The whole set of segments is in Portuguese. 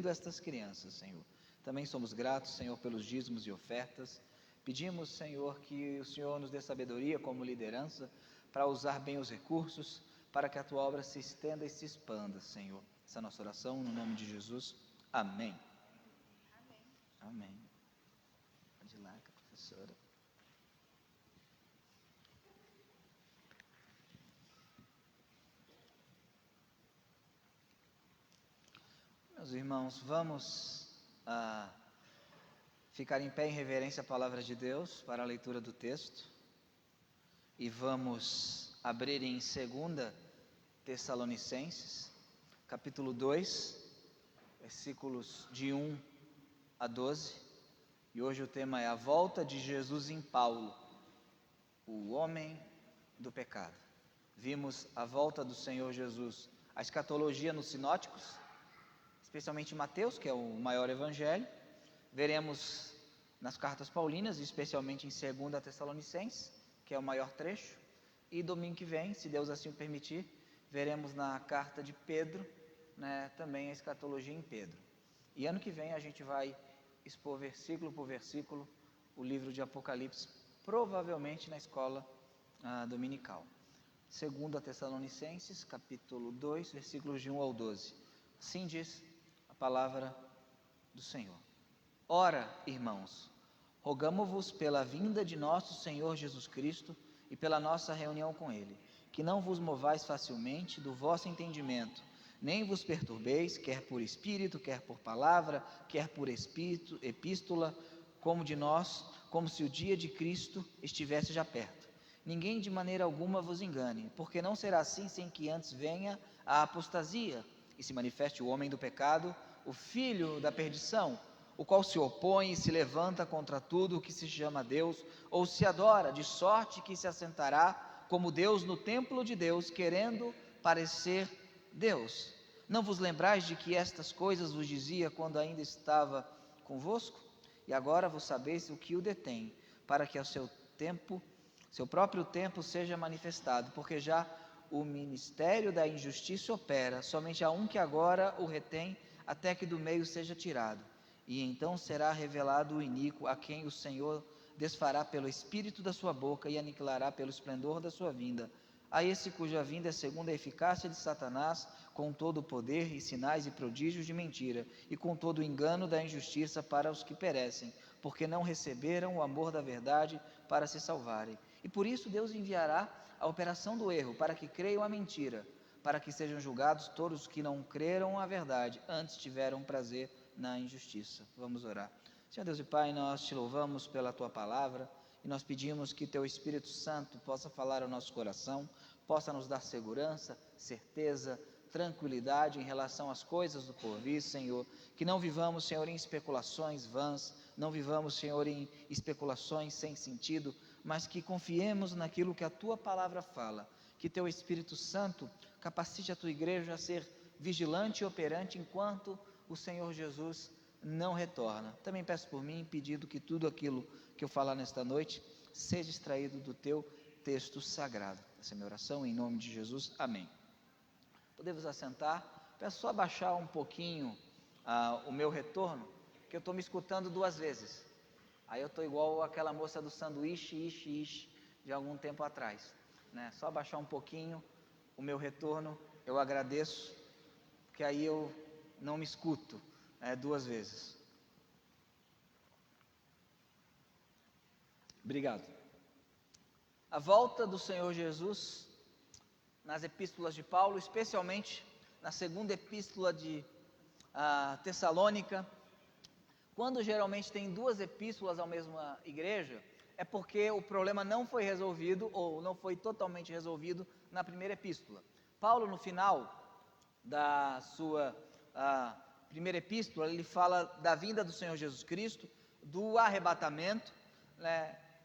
instruindo estas crianças, Senhor. Também somos gratos, Senhor, pelos dízimos e ofertas. Pedimos, Senhor, que o Senhor nos dê sabedoria como liderança para usar bem os recursos, para que a Tua obra se estenda e se expanda, Senhor. Essa é a nossa oração, no nome de Jesus. Amém. Amém. Pode ir lá, professora. Meus irmãos, vamos ficar em pé em reverência à palavra de Deus para a leitura do texto e vamos abrir em 2 Tessalonicenses, capítulo 2, versículos de 1 a 12, e hoje o tema é a volta de Jesus em Paulo, o homem do pecado. Vimos a volta do Senhor Jesus, a escatologia nos sinóticos, especialmente Mateus, que é o maior evangelho. Veremos nas cartas paulinas, especialmente em 2 Tessalonicenses, que é o maior trecho, e domingo que vem, se Deus assim o permitir, veremos na carta de Pedro, também a escatologia em Pedro. E ano que vem a gente vai expor versículo por versículo o livro de Apocalipse, provavelmente na escola dominical. 2 Tessalonicenses, capítulo 2, versículos de 1 ao 12. Assim diz a palavra do Senhor. Ora, irmãos, rogamo-vos pela vinda de nosso Senhor Jesus Cristo e pela nossa reunião com Ele, que não vos movais facilmente do vosso entendimento, nem vos perturbeis, quer por espírito, quer por palavra, quer por epístola, como de nós, como se o dia de Cristo estivesse já perto. Ninguém de maneira alguma vos engane, porque não será assim sem que antes venha a apostasia e se manifeste o homem do pecado, o filho da perdição, o qual se opõe e se levanta contra tudo o que se chama Deus ou se adora, de sorte que se assentará como Deus no templo de Deus, querendo parecer Deus. Não vos lembrais de que estas coisas vos dizia quando ainda estava convosco? E agora vos sabeis o que o detém, para que ao seu próprio tempo seja manifestado, porque já o ministério da injustiça opera, somente há um que agora o retém, até que do meio seja tirado. E então será revelado o iníquo, a quem o Senhor desfará pelo espírito da sua boca e aniquilará pelo esplendor da sua vinda. A esse cuja vinda é segundo a eficácia de Satanás, com todo o poder e sinais e prodígios de mentira, e com todo o engano da injustiça para os que perecem, porque não receberam o amor da verdade para se salvarem. E por isso Deus enviará a operação do erro, para que creiam a mentira, para que sejam julgados todos os que não creram a verdade, antes tiveram prazer na injustiça. Vamos orar. Senhor Deus e Pai, nós te louvamos pela Tua palavra, e nós pedimos que Teu Espírito Santo possa falar ao nosso coração, possa nos dar segurança, certeza, tranquilidade em relação às coisas do porvir, Senhor, que não vivamos, Senhor, em especulações vãs, não vivamos, Senhor, em especulações sem sentido, mas que confiemos naquilo que a Tua palavra fala, que Teu Espírito Santo capacite a Tua igreja a ser vigilante e operante enquanto o Senhor Jesus não retorna. Também peço por mim, pedindo que tudo aquilo que eu falar nesta noite seja extraído do Teu texto sagrado. Essa é a minha oração, em nome de Jesus, amém. Podemos assentar. Peço só baixar um pouquinho o meu retorno, que eu estou me escutando 2 vezes. Aí eu estou igual aquela moça do sanduíche, de algum tempo atrás, Só baixar um pouquinho o meu retorno, eu agradeço, porque aí eu não me escuto 2 vezes. Obrigado. A volta do Senhor Jesus nas epístolas de Paulo, especialmente na segunda epístola de Tessalônica, quando geralmente tem 2 epístolas à mesma igreja, é porque o problema não foi resolvido ou não foi totalmente resolvido na primeira epístola. Paulo, no final da sua primeira epístola, ele fala da vinda do Senhor Jesus Cristo, do arrebatamento,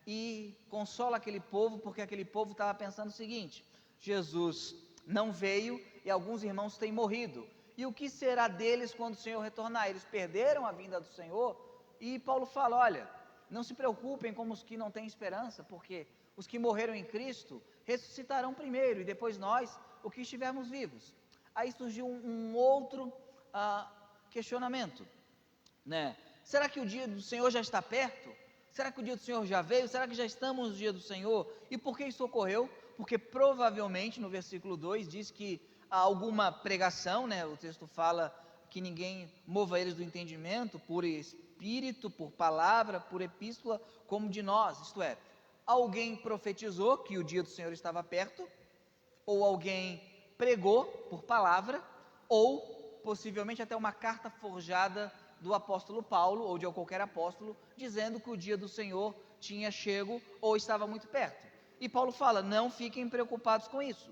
e consola aquele povo, porque aquele povo estava pensando o seguinte: Jesus não veio e alguns irmãos têm morrido, e o que será deles quando o Senhor retornar? Eles perderam a vinda do Senhor. E Paulo fala: olha, não se preocupem como os que não têm esperança, porque os que morreram em Cristo ressuscitarão primeiro, e depois nós, os que estivermos vivos. Aí surgiu um outro questionamento, né? Será que o dia do Senhor já está perto? Será que o dia do Senhor já veio? Será que já estamos no dia do Senhor? E por que isso ocorreu? Porque provavelmente no versículo 2 diz que há alguma pregação, né? O texto fala que ninguém mova eles do entendimento por espírito, por palavra, por epístola, como de nós, isto é, alguém profetizou que o dia do Senhor estava perto, ou alguém pregou por palavra, ou possivelmente até uma carta forjada do apóstolo Paulo, ou de qualquer apóstolo, dizendo que o dia do Senhor tinha chego ou estava muito perto. E Paulo fala, não fiquem preocupados com isso,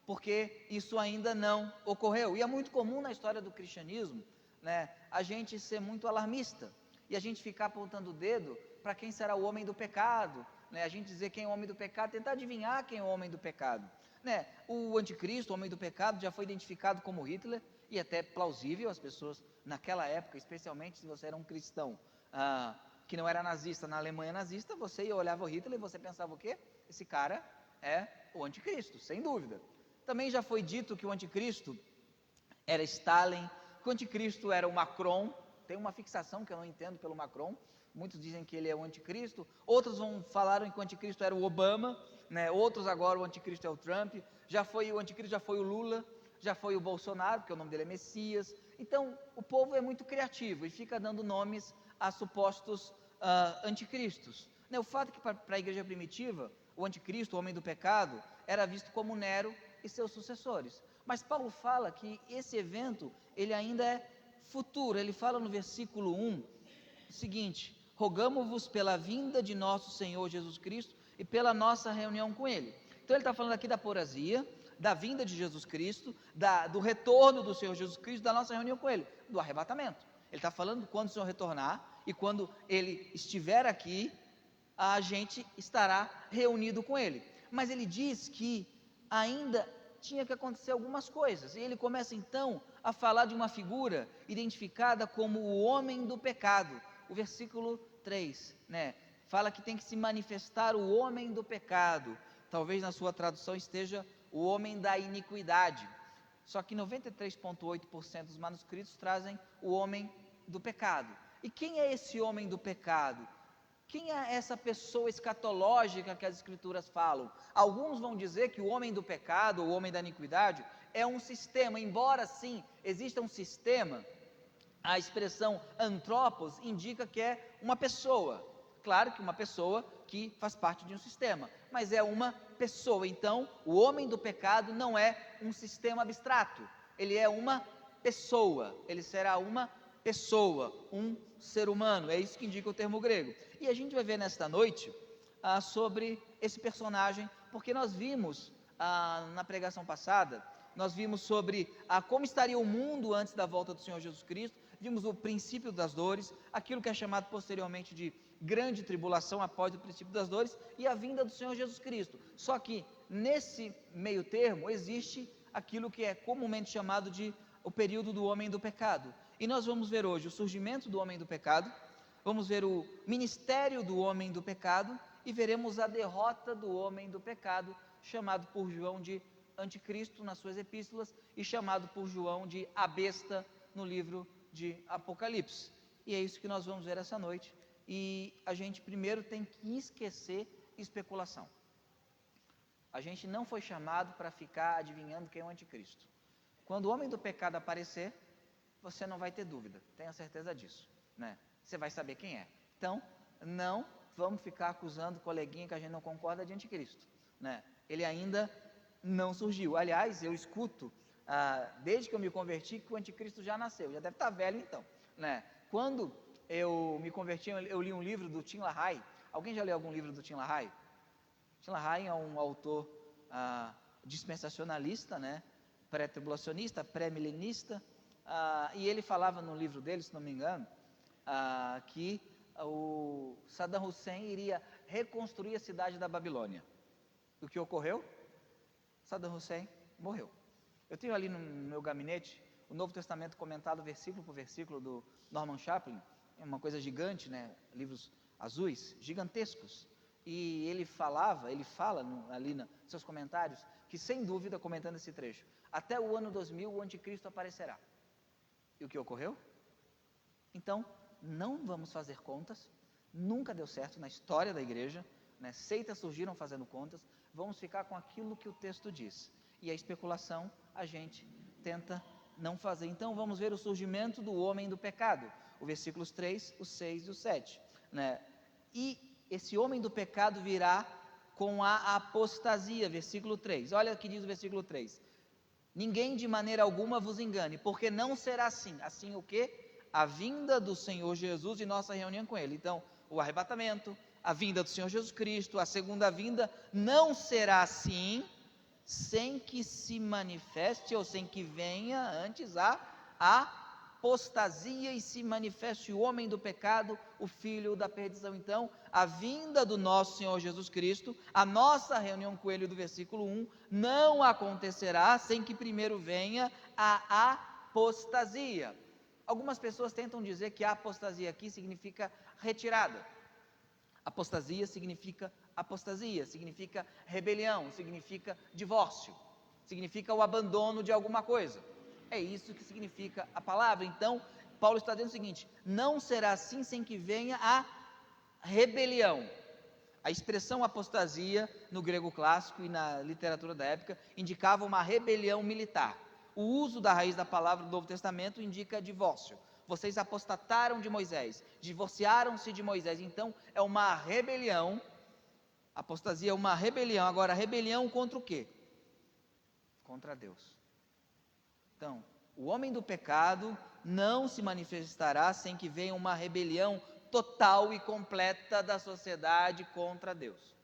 porque isso ainda não ocorreu. E é muito comum na história do cristianismo, né, a gente ser muito alarmista, e a gente ficar apontando o dedo para quem será o homem do pecado, né, a gente dizer quem é o homem do pecado, tentar adivinhar quem é o homem do pecado. Né, o anticristo, o homem do pecado, já foi identificado como Hitler, e até plausível, as pessoas naquela época, especialmente se você era um cristão que não era nazista, na Alemanha nazista, você olhava o Hitler e você pensava o quê? Esse cara é o anticristo, sem dúvida. Também já foi dito que o anticristo era Stalin, que o anticristo era o Macron. Tem uma fixação que eu não entendo pelo Macron, muitos dizem que ele é o anticristo, outros falaram que o anticristo era o Obama, né? Outros agora o anticristo é o Trump, o anticristo já foi o Lula, já foi o Bolsonaro, porque o nome dele é Messias. Então o povo é muito criativo e fica dando nomes a supostos anticristos, né? O fato é que para a igreja primitiva, o anticristo, o homem do pecado, era visto como Nero e seus sucessores. Mas Paulo fala que esse evento, ele ainda é futuro. Ele fala no versículo 1, o seguinte: rogamo-vos pela vinda de nosso Senhor Jesus Cristo e pela nossa reunião com Ele. Então ele está falando aqui da porasia, da vinda de Jesus Cristo, do retorno do Senhor Jesus Cristo, da nossa reunião com Ele, do arrebatamento. Ele está falando quando o Senhor retornar, e quando Ele estiver aqui, a gente estará reunido com Ele. Mas ele diz que ainda tinha que acontecer algumas coisas, e ele começa então a falar de uma figura identificada como o homem do pecado. O versículo 3, né, fala que tem que se manifestar o homem do pecado. Talvez na sua tradução esteja o homem da iniquidade, só que 93,8% dos manuscritos trazem o homem do pecado. E quem é esse homem do pecado? Quem é essa pessoa escatológica que as escrituras falam? Alguns vão dizer que o homem do pecado, o homem da iniquidade, é um sistema. Embora sim exista um sistema, a expressão antropos indica que é uma pessoa. Claro que uma pessoa que faz parte de um sistema, mas é uma pessoa. Então, o homem do pecado não é um sistema abstrato, ele é uma pessoa, ele será uma pessoa, um ser humano, é isso que indica o termo grego. E a gente vai ver nesta noite sobre esse personagem, porque nós vimos na pregação passada, nós vimos sobre como estaria o mundo antes da volta do Senhor Jesus Cristo, vimos o princípio das dores, aquilo que é chamado posteriormente de grande tribulação após o princípio das dores, e a vinda do Senhor Jesus Cristo. Só que nesse meio termo existe aquilo que é comumente chamado de o período do homem do pecado. E nós vamos ver hoje o surgimento do homem do pecado, vamos ver o ministério do homem do pecado e veremos a derrota do homem do pecado, chamado por João de anticristo nas suas epístolas e chamado por João de a besta no livro de Apocalipse. E é isso que nós vamos ver essa noite. E a gente primeiro tem que esquecer especulação. A gente não foi chamado para ficar adivinhando quem é o anticristo. Quando o homem do pecado aparecer, você não vai ter dúvida, tenha certeza disso, né? Você vai saber quem é. Então, não vamos ficar acusando o coleguinha que a gente não concorda de anticristo, né? Ele ainda não surgiu. Aliás, eu escuto, desde que eu me converti, que o anticristo já nasceu, já deve estar velho então, né? Quando eu me converti, eu li um livro do Tim LaHaye. Alguém já leu algum livro do Tim LaHaye? Tim LaHaye é um autor dispensacionalista, né? Pré-tribulacionista, pré-milenista, e ele falava no livro dele, se não me engano, que o Saddam Hussein iria reconstruir a cidade da Babilônia. O que ocorreu? Saddam Hussein morreu. Eu tenho ali no meu gabinete o Novo Testamento comentado versículo por versículo do Norman Chaplin, é uma coisa gigante, né? Livros azuis, gigantescos. E ele fala ali nos seus comentários, que sem dúvida, comentando esse trecho, até o ano 2000 o anticristo aparecerá. E o que ocorreu? Então, não vamos fazer contas, nunca deu certo na história da igreja, né? Seitas surgiram fazendo contas, vamos ficar com aquilo que o texto diz. E a especulação a gente tenta não fazer. Então vamos ver o surgimento do homem do pecado, o versículos 3, o 6 e o 7, né? E esse homem do pecado virá com a apostasia, versículo 3, olha o que diz o versículo 3, ninguém de maneira alguma vos engane, porque não será assim, assim o quê? A vinda do Senhor Jesus e nossa reunião com Ele. Então, o arrebatamento, a vinda do Senhor Jesus Cristo, a segunda vinda, não será assim, sem que se manifeste, ou sem que venha antes a apostasia e se manifeste o homem do pecado, o filho da perdição. Então, a vinda do nosso Senhor Jesus Cristo, a nossa reunião com Ele do versículo 1, não acontecerá sem que primeiro venha a apostasia. Algumas pessoas tentam dizer que a apostasia aqui significa retirada. Apostasia, significa rebelião, significa divórcio, significa o abandono de alguma coisa. É isso que significa a palavra. Então, Paulo está dizendo o seguinte: não será assim sem que venha a rebelião. A expressão apostasia, no grego clássico e na literatura da época, indicava uma rebelião militar. O uso da raiz da palavra do Novo Testamento indica divórcio. Vocês apostataram de Moisés, divorciaram-se de Moisés. Então, é uma rebelião. Apostasia é uma rebelião. Agora, rebelião contra o quê? Contra Deus. Então, o homem do pecado não se manifestará sem que venha uma rebelião total e completa da sociedade contra Deus.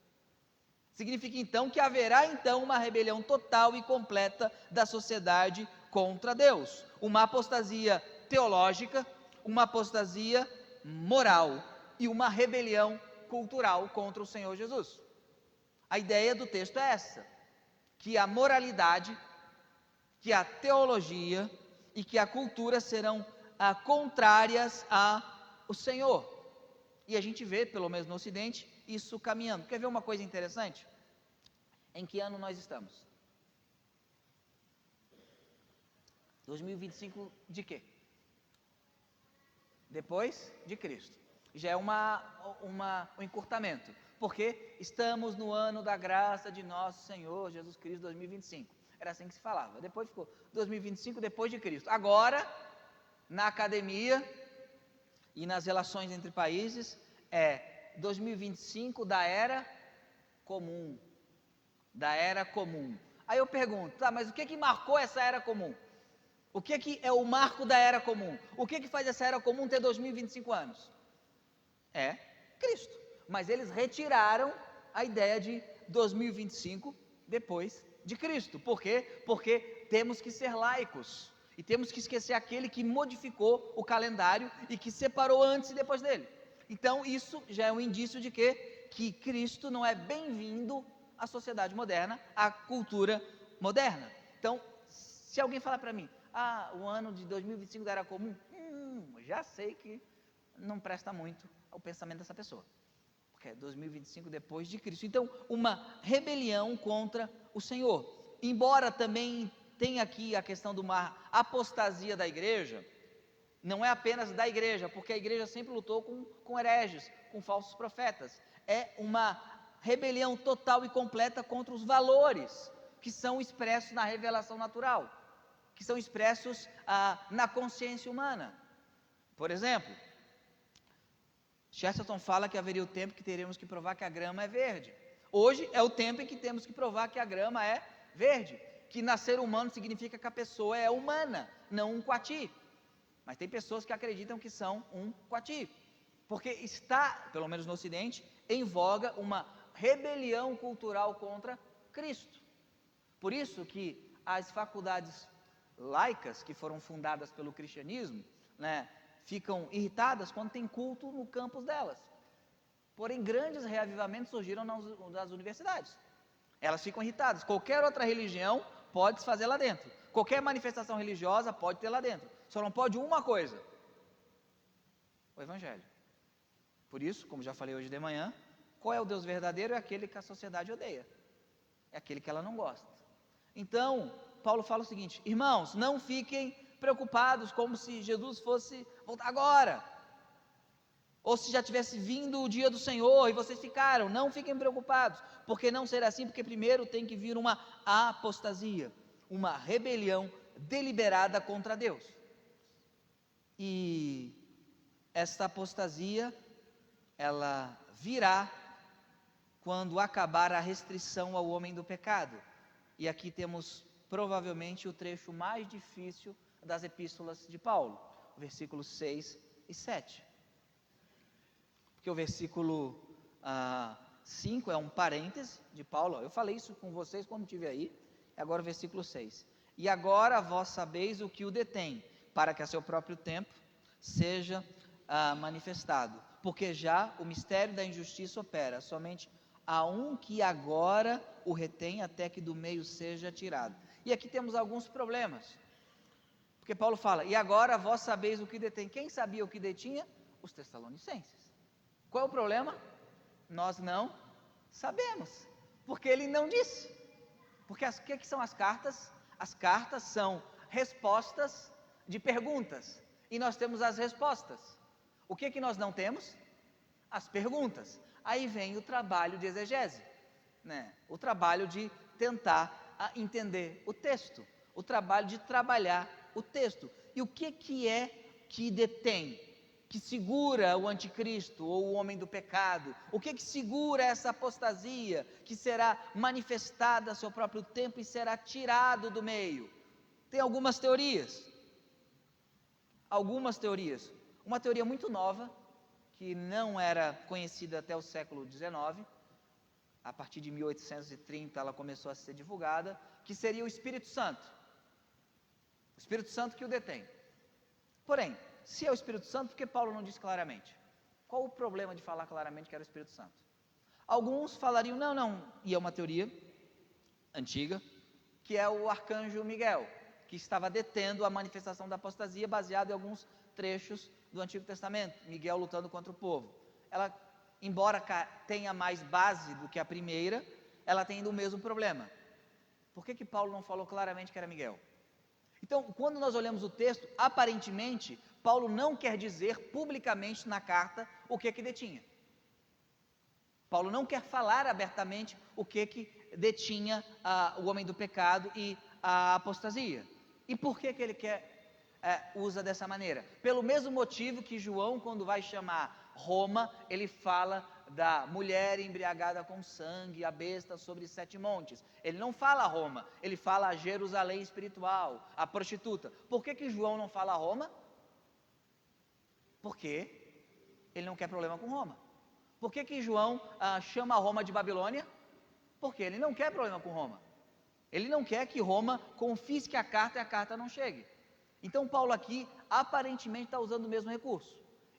Significa então que haverá então uma rebelião total e completa da sociedade contra Deus. Uma apostasia teológica, uma apostasia moral e uma rebelião cultural contra o Senhor Jesus. A ideia do texto é essa, que a moralidade, que a teologia e que a cultura serão contrárias ao Senhor. E a gente vê, pelo menos no Ocidente, isso caminhando. Quer ver uma coisa interessante? Em que ano nós estamos? 2025 de quê? Depois de Cristo. Já é um encurtamento. Porque estamos no ano da graça de nosso Senhor Jesus Cristo 2025. Era assim que se falava. Depois ficou 2025 depois de Cristo. Agora, na academia e nas relações entre países, é 2025 da era comum. Da era comum. Aí eu pergunto, tá, mas o que marcou essa era comum? O que é o marco da era comum? O que faz essa era comum ter 2025 anos? É Cristo. Mas eles retiraram a ideia de 2025 depois de Cristo. Por quê? Porque temos que ser laicos. E temos que esquecer aquele que modificou o calendário e que separou antes e depois dele. Então isso já é um indício de quê? Que Cristo não é bem-vindo à sociedade moderna, à cultura moderna. Então, se alguém falar para mim, o ano de 2025 da era comum, já sei que não presta muito ao pensamento dessa pessoa. Porque é 2025 depois de Cristo. Então, uma rebelião contra o Senhor. Embora também tenha aqui a questão de uma apostasia da igreja, não é apenas da igreja, porque a igreja sempre lutou com hereges, com falsos profetas. É uma rebelião total e completa contra os valores que são expressos na revelação natural, que são expressos na consciência humana. Por exemplo, Chesterton fala que haveria o tempo que teremos que provar que a grama é verde. Hoje é o tempo em que temos que provar que a grama é verde, que nascer humano significa que a pessoa é humana, não um coati. Mas tem pessoas que acreditam que são um coati, porque está, pelo menos no Ocidente, em voga uma rebelião cultural contra Cristo. Por isso que as faculdades laicas que foram fundadas pelo cristianismo, ficam irritadas quando tem culto no campus delas. Porém, grandes reavivamentos surgiram nas universidades. Elas ficam irritadas. Qualquer outra religião pode se fazer lá dentro. Qualquer manifestação religiosa pode ter lá dentro. Só não pode uma coisa: o Evangelho. Por isso, como já falei hoje de manhã, qual é o Deus verdadeiro? É aquele que a sociedade odeia. É aquele que ela não gosta. Então, Paulo fala o seguinte: irmãos, não fiquem preocupados, como se Jesus fosse voltar agora, ou se já tivesse vindo o dia do Senhor e vocês ficaram. Não fiquem preocupados, porque não será assim, porque primeiro tem que vir uma apostasia, uma rebelião deliberada contra Deus. E esta apostasia, ela virá quando acabar a restrição ao homem do pecado. E aqui temos provavelmente o trecho mais difícil das epístolas de Paulo, versículos 6 e 7. Porque o versículo 5 é um parêntese de Paulo. Eu falei isso com vocês quando estive aí. Agora o versículo 6. E agora vós sabeis o que o detém, para que a seu próprio tempo seja manifestado. Porque já o mistério da injustiça opera, somente há um que agora o retém até que do meio seja tirado. E aqui temos alguns problemas. Porque Paulo fala, e agora vós sabeis o que detém. Quem sabia o que detinha? Os Tessalonicenses. Qual é o problema? Nós não sabemos, porque ele não disse. Porque o que são as cartas? As cartas são respostas de perguntas, e nós temos as respostas. O que nós não temos? As perguntas. Aí vem o trabalho de exegese, né? O trabalho de tentar entender o texto, o trabalho de trabalhar o texto. E o que é que detém, que segura o anticristo ou o homem do pecado? O que segura essa apostasia que será manifestada a seu próprio tempo e será tirado do meio? Tem algumas teorias. Uma teoria muito nova, que não era conhecida até o século XIX, a partir de 1830 ela começou a ser divulgada, que seria o Espírito Santo. O Espírito Santo que o detém. Porém, se é o Espírito Santo, por que Paulo não diz claramente? Qual o problema de falar claramente que era o Espírito Santo? Alguns falariam, não, e é uma teoria antiga, que é o arcanjo Miguel, que estava detendo a manifestação da apostasia, baseado em alguns trechos do Antigo Testamento, Miguel lutando contra o povo. Ela, embora tenha mais base do que a primeira, ela tem o mesmo problema. Por que Paulo não falou claramente que era Miguel? Então, quando nós olhamos o texto, aparentemente, Paulo não quer dizer publicamente na carta o que detinha. Paulo não quer falar abertamente o que detinha o homem do pecado e a apostasia. E por que ele usa dessa maneira? Pelo mesmo motivo que João, quando vai chamar Roma, ele fala da mulher embriagada com sangue, a besta sobre 7 montes. Ele não fala Roma, ele fala a Jerusalém espiritual, a prostituta. Por que João não fala Roma? Porque ele não quer problema com Roma. Por que João chama Roma de Babilônia? Porque ele não quer problema com Roma. Ele não quer que Roma confisque a carta e a carta não chegue. Então Paulo aqui aparentemente está usando o mesmo recurso.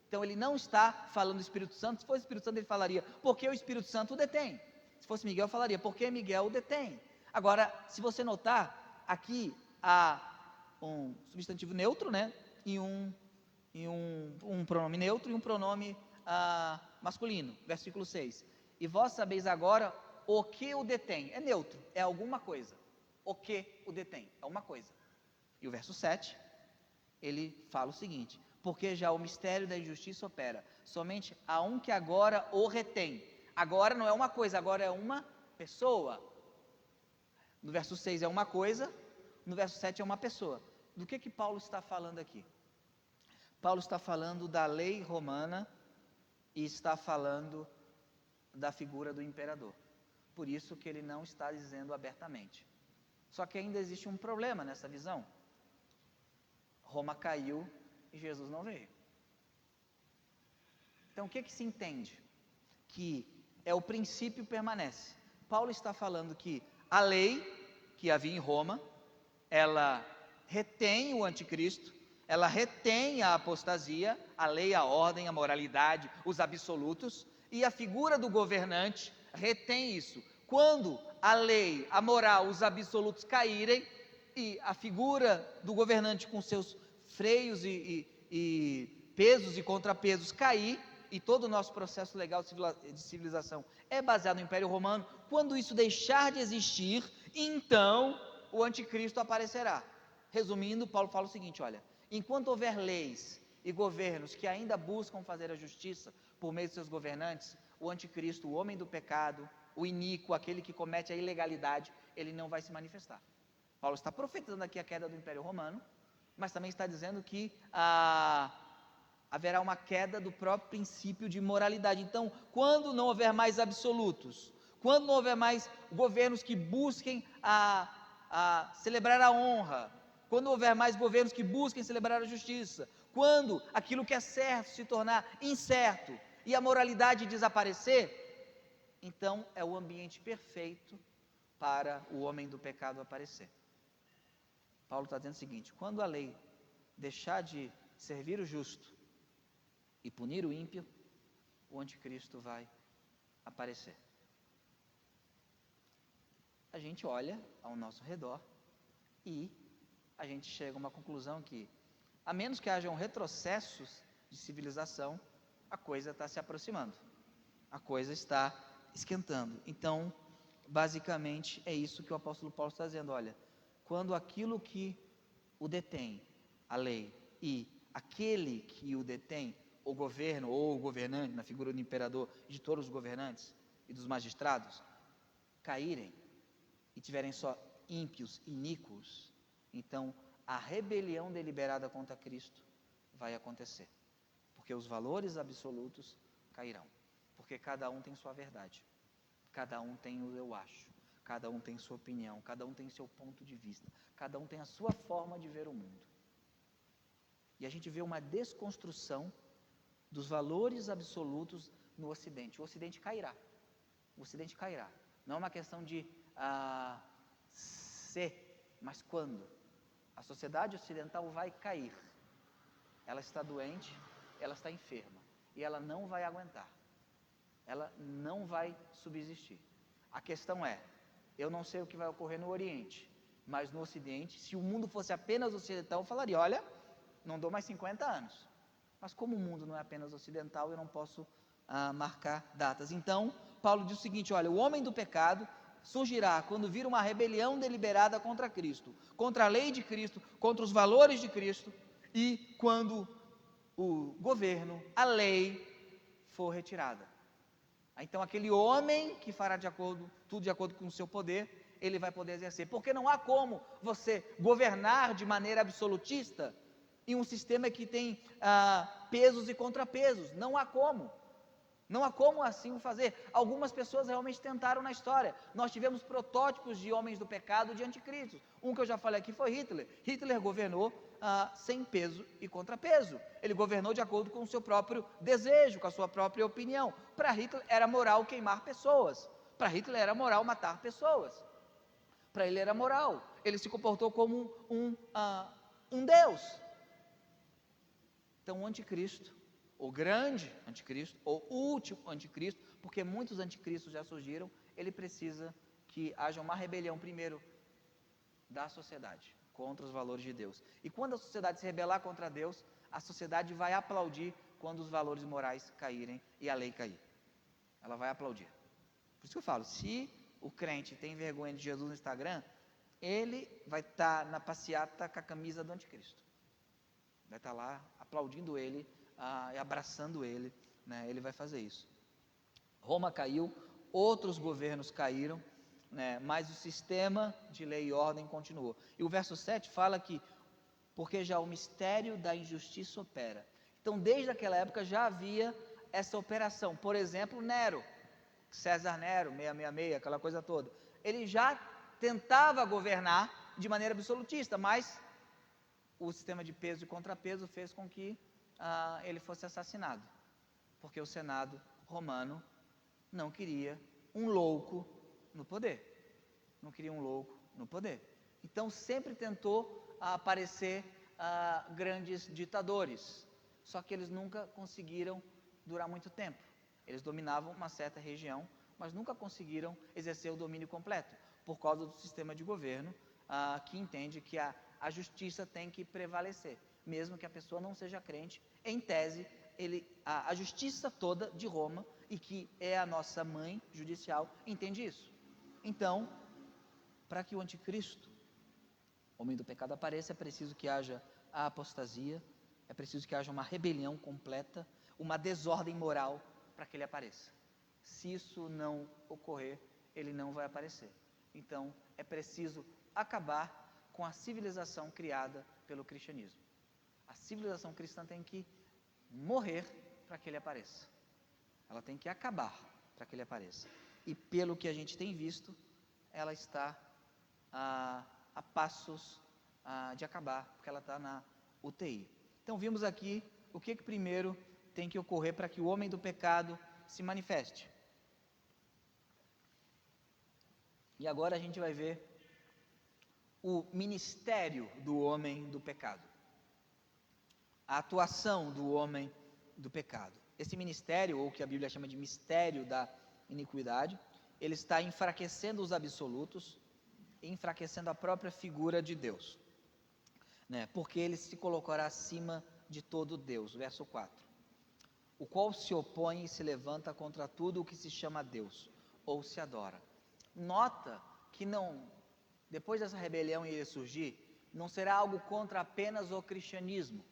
Então ele não está falando do Espírito Santo. Se fosse o Espírito Santo ele falaria, porque o Espírito Santo o detém. Se fosse Miguel falaria, porque Miguel o detém. Agora, se você notar, aqui há um substantivo neutro, né? E um pronome neutro e um pronome masculino, versículo 6. E vós sabeis agora o que o detém. É neutro, é alguma coisa. O que o detém, é uma coisa. E o verso 7, ele fala o seguinte, porque já o mistério da injustiça opera, somente há um que agora o retém. Agora não é uma coisa, agora é uma pessoa. No verso 6 é uma coisa, no verso 7 é uma pessoa. Do que Paulo está falando aqui? Paulo está falando da lei romana e está falando da figura do imperador. Por isso que ele não está dizendo abertamente. Só que ainda existe um problema nessa visão. Roma caiu e Jesus não veio. Então o que se entende? Que o princípio permanece. Paulo está falando que a lei que havia em Roma, ela retém o anticristo, ela retém a apostasia, a lei, a ordem, a moralidade, os absolutos, e a figura do governante retém isso. Quando a lei, a moral, os absolutos caírem, e a figura do governante com seus freios e pesos e contrapesos cair, e todo o nosso processo legal de civilização é baseado no Império Romano, quando isso deixar de existir, então o anticristo aparecerá. Resumindo, Paulo fala o seguinte, olha, enquanto houver leis e governos que ainda buscam fazer a justiça por meio de seus governantes, o anticristo, o homem do pecado, o iníquo, aquele que comete a ilegalidade, ele não vai se manifestar. Paulo está profetizando aqui a queda do Império Romano, mas também está dizendo que haverá uma queda do próprio princípio de moralidade. Então, quando não houver mais absolutos, quando não houver mais governos que busquem celebrar a honra, quando houver mais governos que busquem celebrar a justiça, quando aquilo que é certo se tornar incerto e a moralidade desaparecer, então é o ambiente perfeito para o homem do pecado aparecer. Paulo está dizendo o seguinte: quando a lei deixar de servir o justo e punir o ímpio, o anticristo vai aparecer. A gente olha ao nosso redor e a gente chega a uma conclusão que, a menos que hajam retrocessos de civilização, a coisa está se aproximando, a coisa está esquentando. Então, basicamente, é isso que o apóstolo Paulo está dizendo, olha, quando aquilo que o detém, a lei, e aquele que o detém, o governo ou o governante, na figura do imperador, de todos os governantes e dos magistrados, caírem e tiverem só ímpios, iníquos, então a rebelião deliberada contra Cristo vai acontecer, porque os valores absolutos cairão, porque cada um tem sua verdade, cada um tem o eu acho, cada um tem sua opinião, cada um tem seu ponto de vista, cada um tem a sua forma de ver o mundo. E a gente vê uma desconstrução dos valores absolutos no Ocidente. O Ocidente cairá. O Ocidente cairá. Não é uma questão de ser, mas quando? A sociedade ocidental vai cair. Ela está doente, ela está enferma. E ela não vai aguentar. Ela não vai subsistir. A questão é, eu não sei o que vai ocorrer no Oriente, mas no Ocidente, se o mundo fosse apenas ocidental, eu falaria, olha, não dou mais 50 anos. Mas como o mundo não é apenas ocidental, eu não posso marcar datas. Então, Paulo diz o seguinte, olha, o homem do pecado surgirá quando vir uma rebelião deliberada contra Cristo, contra a lei de Cristo, contra os valores de Cristo, e quando o governo, a lei, for retirada. Então, aquele homem que fará tudo de acordo com o seu poder, ele vai poder exercer. Porque não há como você governar de maneira absolutista em um sistema que tem pesos e contrapesos. Não há como. Não há como assim o fazer. Algumas pessoas realmente tentaram na história. Nós tivemos protótipos de homens do pecado, de anticristos. Um que eu já falei aqui foi Hitler. Hitler governou sem peso e contrapeso. Ele governou de acordo com o seu próprio desejo, com a sua própria opinião. Para Hitler era moral queimar pessoas. Para Hitler era moral matar pessoas. Para ele era moral. Ele se comportou como um Deus. Então o anticristo, o grande anticristo, ou o último anticristo, porque muitos anticristos já surgiram, ele precisa que haja uma rebelião primeiro da sociedade, contra os valores de Deus. E quando a sociedade se rebelar contra Deus, a sociedade vai aplaudir quando os valores morais caírem e a lei cair. Ela vai aplaudir. Por isso que eu falo, se o crente tem vergonha de Jesus no Instagram, ele vai estar na passeata com a camisa do anticristo. Vai estar lá aplaudindo ele, e abraçando ele, né? Ele vai fazer isso. Roma caiu, outros governos caíram, né? Mas o sistema de lei e ordem continuou. E o verso 7 fala que, porque já o mistério da injustiça opera. Então, desde aquela época já havia essa operação. Por exemplo, Nero, César Nero, 666, aquela coisa toda. Ele já tentava governar de maneira absolutista, mas o sistema de peso e contrapeso fez com que ele fosse assassinado, porque o Senado romano não queria um louco no poder, não queria um louco no poder. Então sempre tentou aparecer grandes ditadores, só que eles nunca conseguiram durar muito tempo. Eles dominavam uma certa região, mas nunca conseguiram exercer o domínio completo, por causa do sistema de governo que entende que a justiça tem que prevalecer, mesmo que a pessoa não seja crente. Em tese, a justiça toda de Roma, e que é a nossa mãe judicial, entende isso. Então, para que o anticristo o homem do pecado apareça, é preciso que haja a apostasia, é preciso que haja uma rebelião completa, uma desordem moral para que ele apareça. Se isso não ocorrer, ele não vai aparecer. Então, é preciso acabar com a civilização criada pelo cristianismo. A civilização cristã tem que morrer para que ele apareça. Ela tem que acabar para que ele apareça. E pelo que a gente tem visto, ela está a passos de acabar, porque ela está na UTI. Então vimos aqui o que primeiro tem que ocorrer para que o homem do pecado se manifeste. E agora a gente vai ver o ministério do homem do pecado. A atuação do homem do pecado. Esse ministério, ou o que a Bíblia chama de mistério da iniquidade, ele está enfraquecendo os absolutos, enfraquecendo a própria figura de Deus, né? Porque ele se colocará acima de todo Deus, verso 4, o qual se opõe e se levanta contra tudo o que se chama Deus, ou se adora. Nota que depois dessa rebelião e ele surgir, não será algo contra apenas o cristianismo,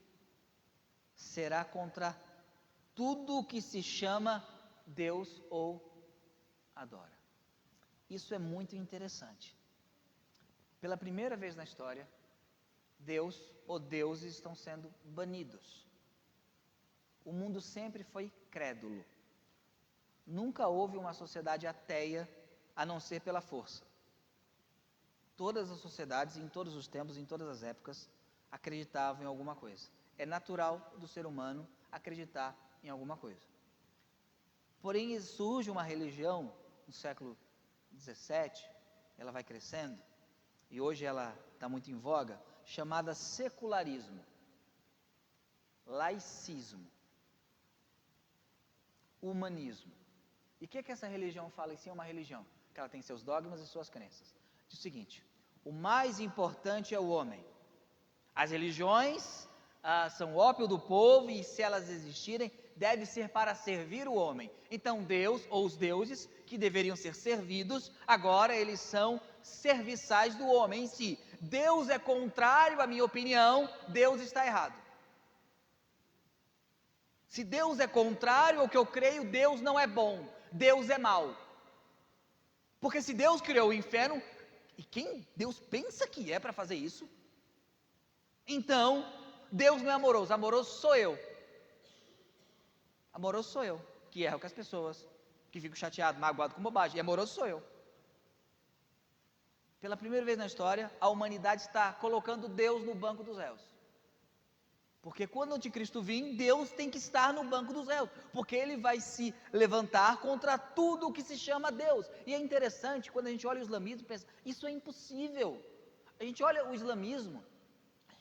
será contra tudo o que se chama Deus ou adora. Isso é muito interessante. Pela primeira vez na história, Deus ou deuses estão sendo banidos. O mundo sempre foi crédulo. Nunca houve uma sociedade ateia, a não ser pela força. Todas as sociedades, em todos os tempos, em todas as épocas, acreditavam em alguma coisa. É natural do ser humano acreditar em alguma coisa. Porém, surge uma religião no século XVII, ela vai crescendo, e hoje ela está muito em voga, chamada secularismo, laicismo, humanismo. E o que essa religião fala em si? É uma religião que ela tem seus dogmas e suas crenças. Diz o seguinte: o mais importante é o homem. As religiões são o ópio do povo, e se elas existirem, deve ser para servir o homem. Então Deus, ou os deuses, que deveriam ser servidos, agora eles são serviçais do homem em si. Deus é contrário à minha opinião, Deus está errado. Se Deus é contrário ao que eu creio, Deus não é bom, Deus é mau. Porque se Deus criou o inferno, e quem Deus pensa que é para fazer isso? Então, Deus não é amoroso, amoroso sou eu. Amoroso sou eu, que erro com as pessoas, que fico chateado, magoado com bobagem, e amoroso sou eu. Pela primeira vez na história, a humanidade está colocando Deus no banco dos réus. Porque quando o anticristo vir, Deus tem que estar no banco dos réus, porque ele vai se levantar contra tudo o que se chama Deus. E é interessante, quando a gente olha o islamismo, pensa, isso é impossível. A gente olha o islamismo,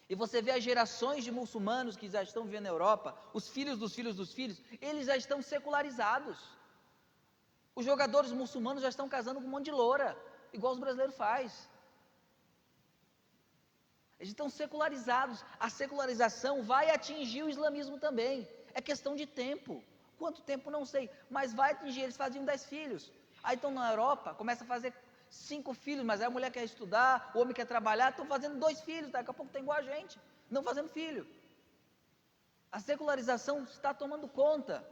e você vê as gerações de muçulmanos que já estão vivendo na Europa, os filhos dos filhos dos filhos, eles já estão secularizados. Os jogadores muçulmanos já estão casando com um monte de loura, igual os brasileiros fazem. Eles estão secularizados. A secularização vai atingir o islamismo também. É questão de tempo. Quanto tempo não sei, mas vai atingir. Eles faziam 10 filhos. Aí estão na Europa, começa a fazer 5 filhos, mas aí a mulher quer estudar, o homem quer trabalhar, estão fazendo 2 filhos, daqui a pouco tem igual a gente, não fazendo filho. A secularização está tomando conta.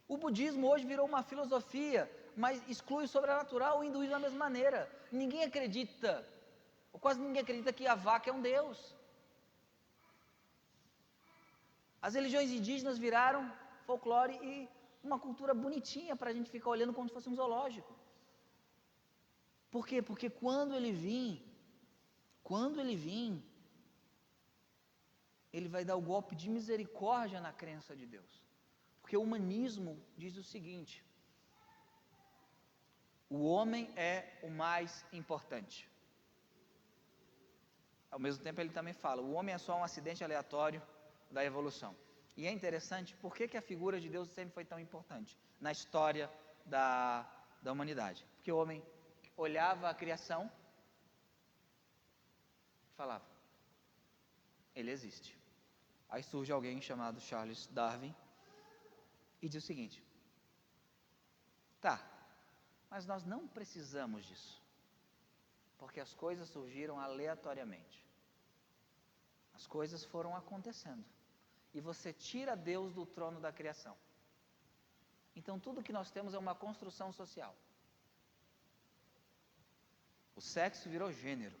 O budismo hoje virou uma filosofia, mas exclui o sobrenatural. O hinduísmo da mesma maneira. Ninguém acredita, ou quase ninguém acredita, que a vaca é um deus. As religiões indígenas viraram folclore e uma cultura bonitinha para a gente ficar olhando como se fosse um zoológico. Por quê? Porque quando ele vir, ele vai dar o golpe de misericórdia na crença de Deus. Porque o humanismo diz o seguinte: o homem é o mais importante. Ao mesmo tempo ele também fala, o homem é só um acidente aleatório da evolução. E é interessante, por que a figura de Deus sempre foi tão importante na história da humanidade? Porque o homem olhava a criação e falava, ele existe. Aí surge alguém chamado Charles Darwin e diz o seguinte, tá, mas nós não precisamos disso, Porque as coisas surgiram aleatoriamente. As coisas foram acontecendo. E você tira Deus do trono da criação. Então tudo que nós temos é uma construção social. O sexo virou gênero.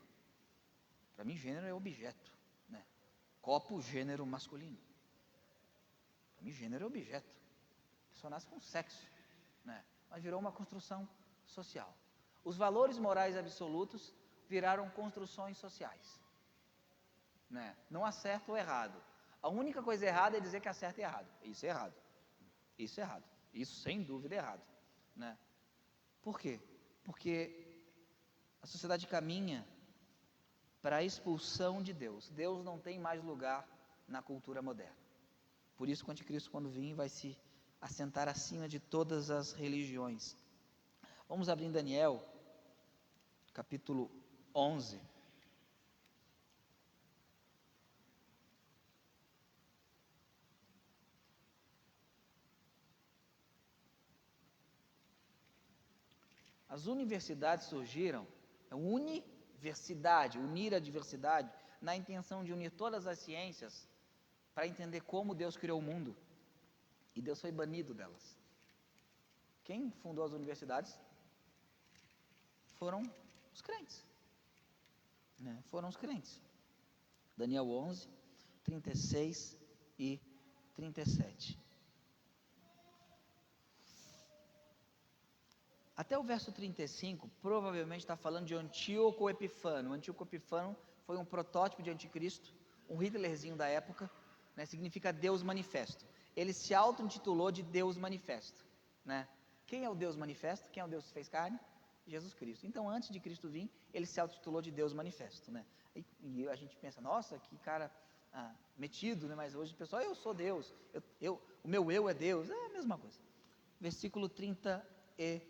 Para mim, gênero é objeto, né? Copo, gênero masculino. Para mim, gênero é objeto. Só nasce com sexo, né? Mas virou uma construção social. Os valores morais absolutos viraram construções sociais, né? Não há certo ou errado. A única coisa errada é dizer que há certo e errado. Isso é errado. Isso é errado. Isso, sem dúvida, é errado, né? Por quê? Porque a sociedade caminha para a expulsão de Deus. Deus não tem mais lugar na cultura moderna. Por isso que o anticristo, quando vir, vai se assentar acima de todas as religiões. Vamos abrir em Daniel, capítulo 11. As universidades surgiram, universidade, unir a diversidade, na intenção de unir todas as ciências para entender como Deus criou o mundo. E Deus foi banido delas. Quem fundou as universidades? Foram os crentes, né? Foram os crentes. Daniel 11, 36 e 37. Até o verso 35, provavelmente está falando de Antíoco Epifano. Antíoco Epifano foi um protótipo de anticristo, um Hitlerzinho da época, né? Significa Deus manifesto. Ele se auto-intitulou de Deus manifesto, né? Quem é o Deus manifesto? Quem é o Deus que fez carne? Jesus Cristo. Então, antes de Cristo vir, ele se auto-intitulou de Deus manifesto, né? E a gente pensa, nossa, que cara metido, né? Mas hoje o pessoal, eu sou Deus, o meu eu é Deus, é a mesma coisa. Versículo 36,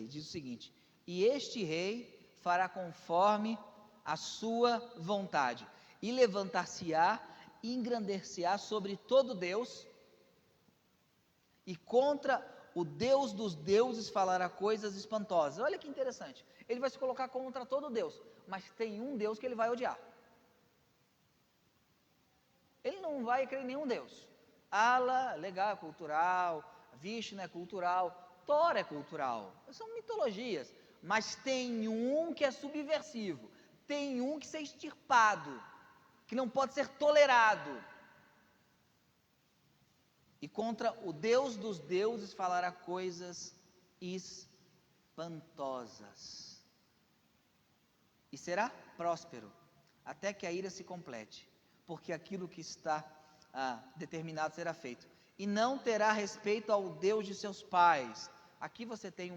diz o seguinte: e este rei fará conforme a sua vontade, e levantar-se-á, e engrandecer-se-á sobre todo Deus, e contra o Deus dos deuses falará coisas espantosas. Olha que interessante, ele vai se colocar contra todo Deus, mas tem um Deus que ele vai odiar. Ele não vai crer em nenhum Deus. Allah, legal, é cultural, Vishnu é cultural, Thor é cultural, são mitologias, mas tem um que é subversivo, tem um que é extirpado, que não pode ser tolerado. E contra o Deus dos deuses falará coisas espantosas. E será próspero, até que a ira se complete, porque aquilo que está determinado será feito. E não terá respeito ao Deus de seus pais. Aqui você tem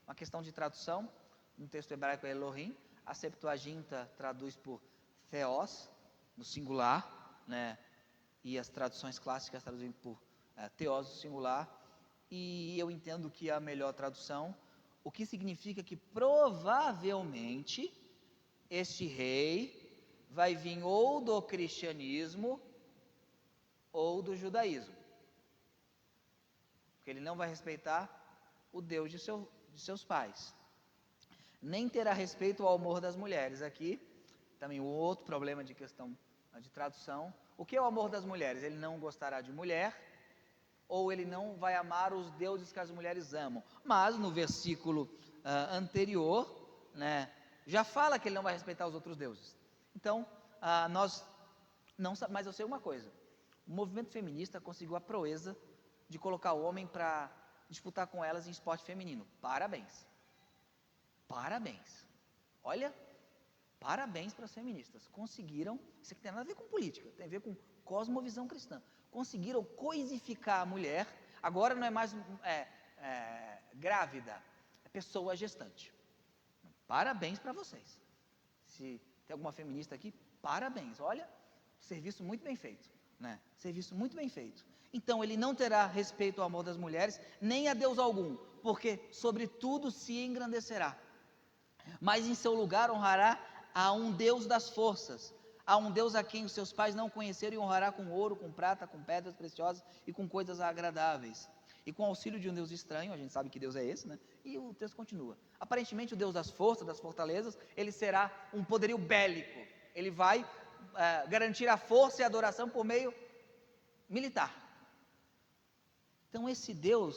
uma questão de tradução. No texto hebraico é Elohim. A Septuaginta traduz por Theos, no singular, né? E as traduções clássicas traduzem por Theos, no singular. E eu entendo que é a melhor tradução, o que significa que provavelmente este rei vai vir ou do cristianismo ou do judaísmo, porque ele não vai respeitar o Deus de seus pais, nem terá respeito ao amor das mulheres. Aqui também outro problema de questão de tradução. O que é o amor das mulheres? Ele não gostará de mulher, ou ele não vai amar os deuses que as mulheres amam. Mas no versículo anterior, né, já fala que ele não vai respeitar os outros deuses. Então, nós não, mas eu sei uma coisa: o movimento feminista conseguiu a proeza de colocar o homem para disputar com elas em esporte feminino. Parabéns. Parabéns. Olha, parabéns para as feministas. Conseguiram, isso aqui tem nada a ver com política, tem a ver com cosmovisão cristã. Conseguiram coisificar a mulher. Agora não é mais grávida, é pessoa gestante. Parabéns para vocês. Se tem alguma feminista aqui, parabéns. Olha, serviço muito bem feito, né? Serviço muito bem feito. Então ele não terá respeito ao amor das mulheres, nem a Deus algum, porque sobre tudo se engrandecerá. Mas em seu lugar honrará a um Deus das forças, a um Deus a quem os seus pais não conheceram, e honrará com ouro, com prata, com pedras preciosas e com coisas agradáveis. e com o auxílio de um Deus estranho, a gente sabe que Deus é esse, né? E o texto continua. Aparentemente o Deus das forças, das fortalezas, ele será um poderio bélico, ele vai garantir a força e a adoração por meio militar. Então esse Deus,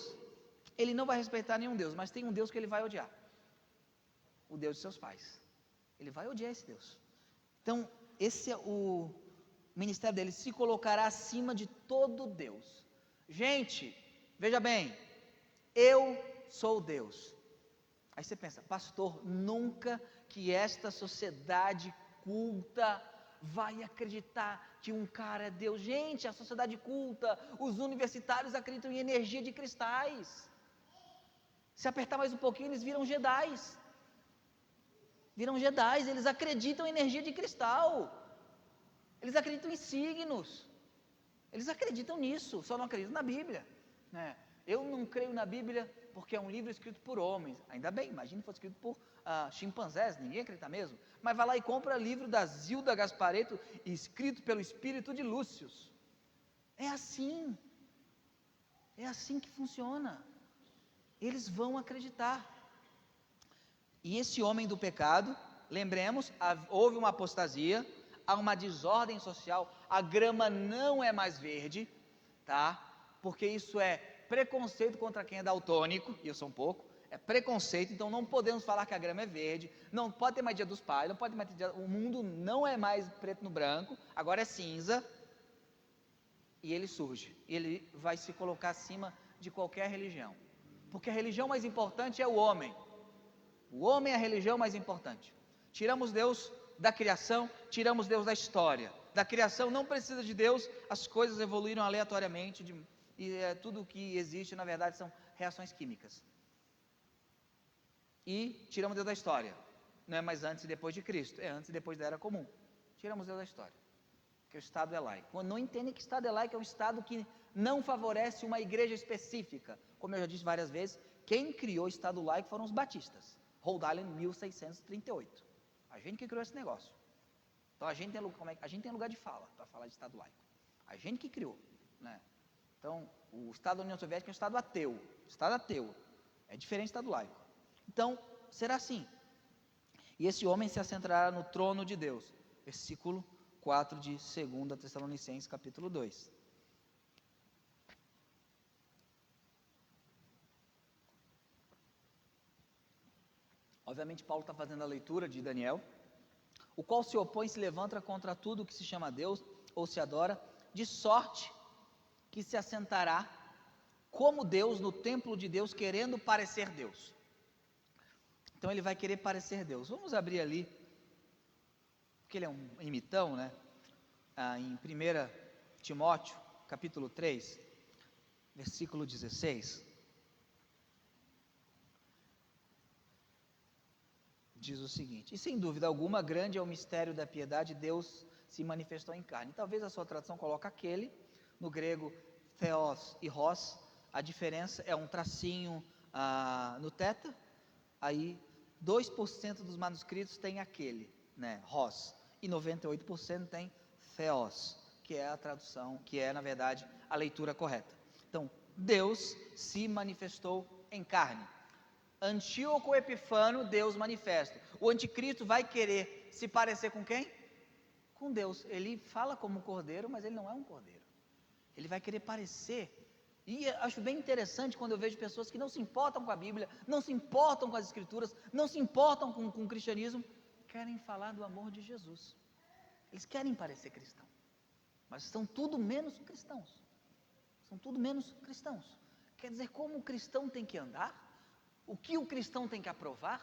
ele não vai respeitar nenhum Deus, mas tem um Deus que ele vai odiar, o Deus de seus pais. Ele vai odiar esse Deus. Então esse é o ministério dele, se colocará acima de todo Deus. Gente, veja bem, eu sou Deus. Aí você pensa, pastor, nunca que esta sociedade culta vai acreditar que um cara é Deus. Gente, a sociedade culta, os universitários acreditam em energia de cristais. Se apertar mais um pouquinho, eles viram Jedis. Eles acreditam em energia de cristal. Eles acreditam em signos, eles acreditam nisso, só não acreditam na Bíblia, né? Eu não creio na Bíblia porque é um livro escrito por homens, ainda bem, imagine se fosse escrito por chimpanzés, ninguém acredita mesmo, mas vai lá e compra livro da Zilda Gasparetto, escrito pelo espírito de Lúcio. É assim que funciona, eles vão acreditar. E esse homem do pecado, lembremos, houve uma apostasia, há uma desordem social, a grama não é mais verde, tá? Porque isso é preconceito contra quem é daltônico, e eu sou um pouco, é preconceito, então não podemos falar que a grama é verde, não pode ter mais dia dos pais, não pode ter mais dia, o mundo não é mais preto no branco, agora é cinza, e ele surge, ele vai se colocar acima de qualquer religião, porque a religião mais importante é o homem é a religião mais importante. Tiramos Deus da criação, tiramos Deus da história. Da criação não precisa de Deus, as coisas evoluíram aleatoriamente, tudo o que existe na verdade são reações químicas. E tiramos Deus da história, não é mais antes e depois de Cristo, é antes e depois da Era Comum. Tiramos Deus da história, porque o Estado é laico. Quando não entendem que o Estado é laico, é um Estado que não favorece uma igreja específica. Como eu já disse várias vezes, quem criou o Estado laico foram os batistas, Rhode Island, 1638. A gente que criou esse negócio. Então a gente tem lugar de fala para falar de Estado laico. A gente que criou, né? Então o Estado da União Soviética é um Estado ateu. Estado ateu é diferente do Estado laico. Então será assim. E esse homem se assentará no trono de Deus. Versículo 4 de 2 Tessalonicenses capítulo 2. Obviamente Paulo está fazendo a leitura de Daniel, o qual se opõe e se levanta contra tudo que se chama Deus ou se adora, de sorte que se assentará como Deus no templo de Deus, querendo parecer Deus. Então ele vai querer parecer Deus. Vamos abrir ali, porque ele é um imitão, né? Em 1 Timóteo, capítulo 3, versículo 16. Diz o seguinte: e sem dúvida alguma, grande é o mistério da piedade, Deus se manifestou em carne. Talvez a sua tradução coloque aquele, no grego, theos e hos, a diferença é um tracinho no teta, aí 2% dos manuscritos tem aquele, né, hos, e 98% tem theos, que é a tradução, que é na verdade a leitura correta. Então, Deus se manifestou em carne. Antíoco Epifano, Deus manifesto. O anticristo vai querer se parecer com quem? Com Deus. Ele fala como um cordeiro, mas ele não é um cordeiro. Ele vai querer parecer. E acho bem interessante quando eu vejo pessoas que não se importam com a Bíblia, não se importam com as Escrituras, não se importam com o cristianismo, querem falar do amor de Jesus. Eles querem parecer cristão, mas são tudo menos cristãos. São tudo menos cristãos. Quer dizer, como o cristão tem que andar? O que o cristão tem que aprovar?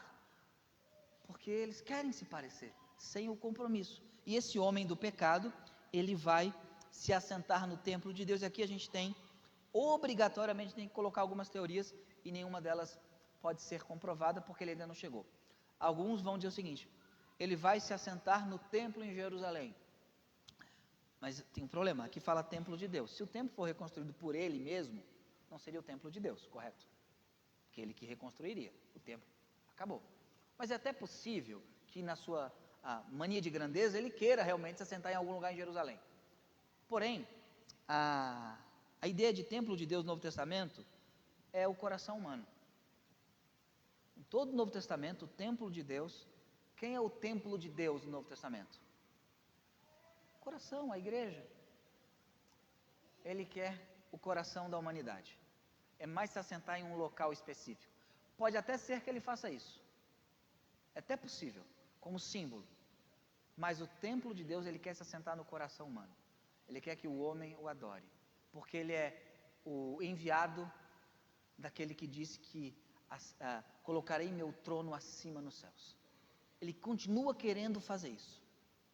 Porque eles querem se parecer, sem o compromisso. E esse homem do pecado, ele vai se assentar no templo de Deus. E aqui a gente tem, obrigatoriamente, tem que colocar algumas teorias, e nenhuma delas pode ser comprovada, porque ele ainda não chegou. Alguns vão dizer o seguinte: ele vai se assentar no templo em Jerusalém. Mas tem um problema, aqui fala templo de Deus. Se o templo for reconstruído por ele mesmo, não seria o templo de Deus, correto? Que ele que reconstruiria, o templo acabou. Mas é até possível que na sua mania de grandeza ele queira realmente se assentar em algum lugar em Jerusalém. Porém, a ideia de templo de Deus no Novo Testamento é o coração humano. Em todo o Novo Testamento, o templo de Deus, quem é o templo de Deus no Novo Testamento? O coração, a igreja. Ele quer o coração da humanidade. É mais se assentar em um local específico. Pode até ser que ele faça isso. É até possível, como símbolo. Mas o templo de Deus, ele quer se assentar no coração humano. Ele quer que o homem o adore. Porque ele é o enviado daquele que disse que colocarei meu trono acima nos céus. Ele continua querendo fazer isso.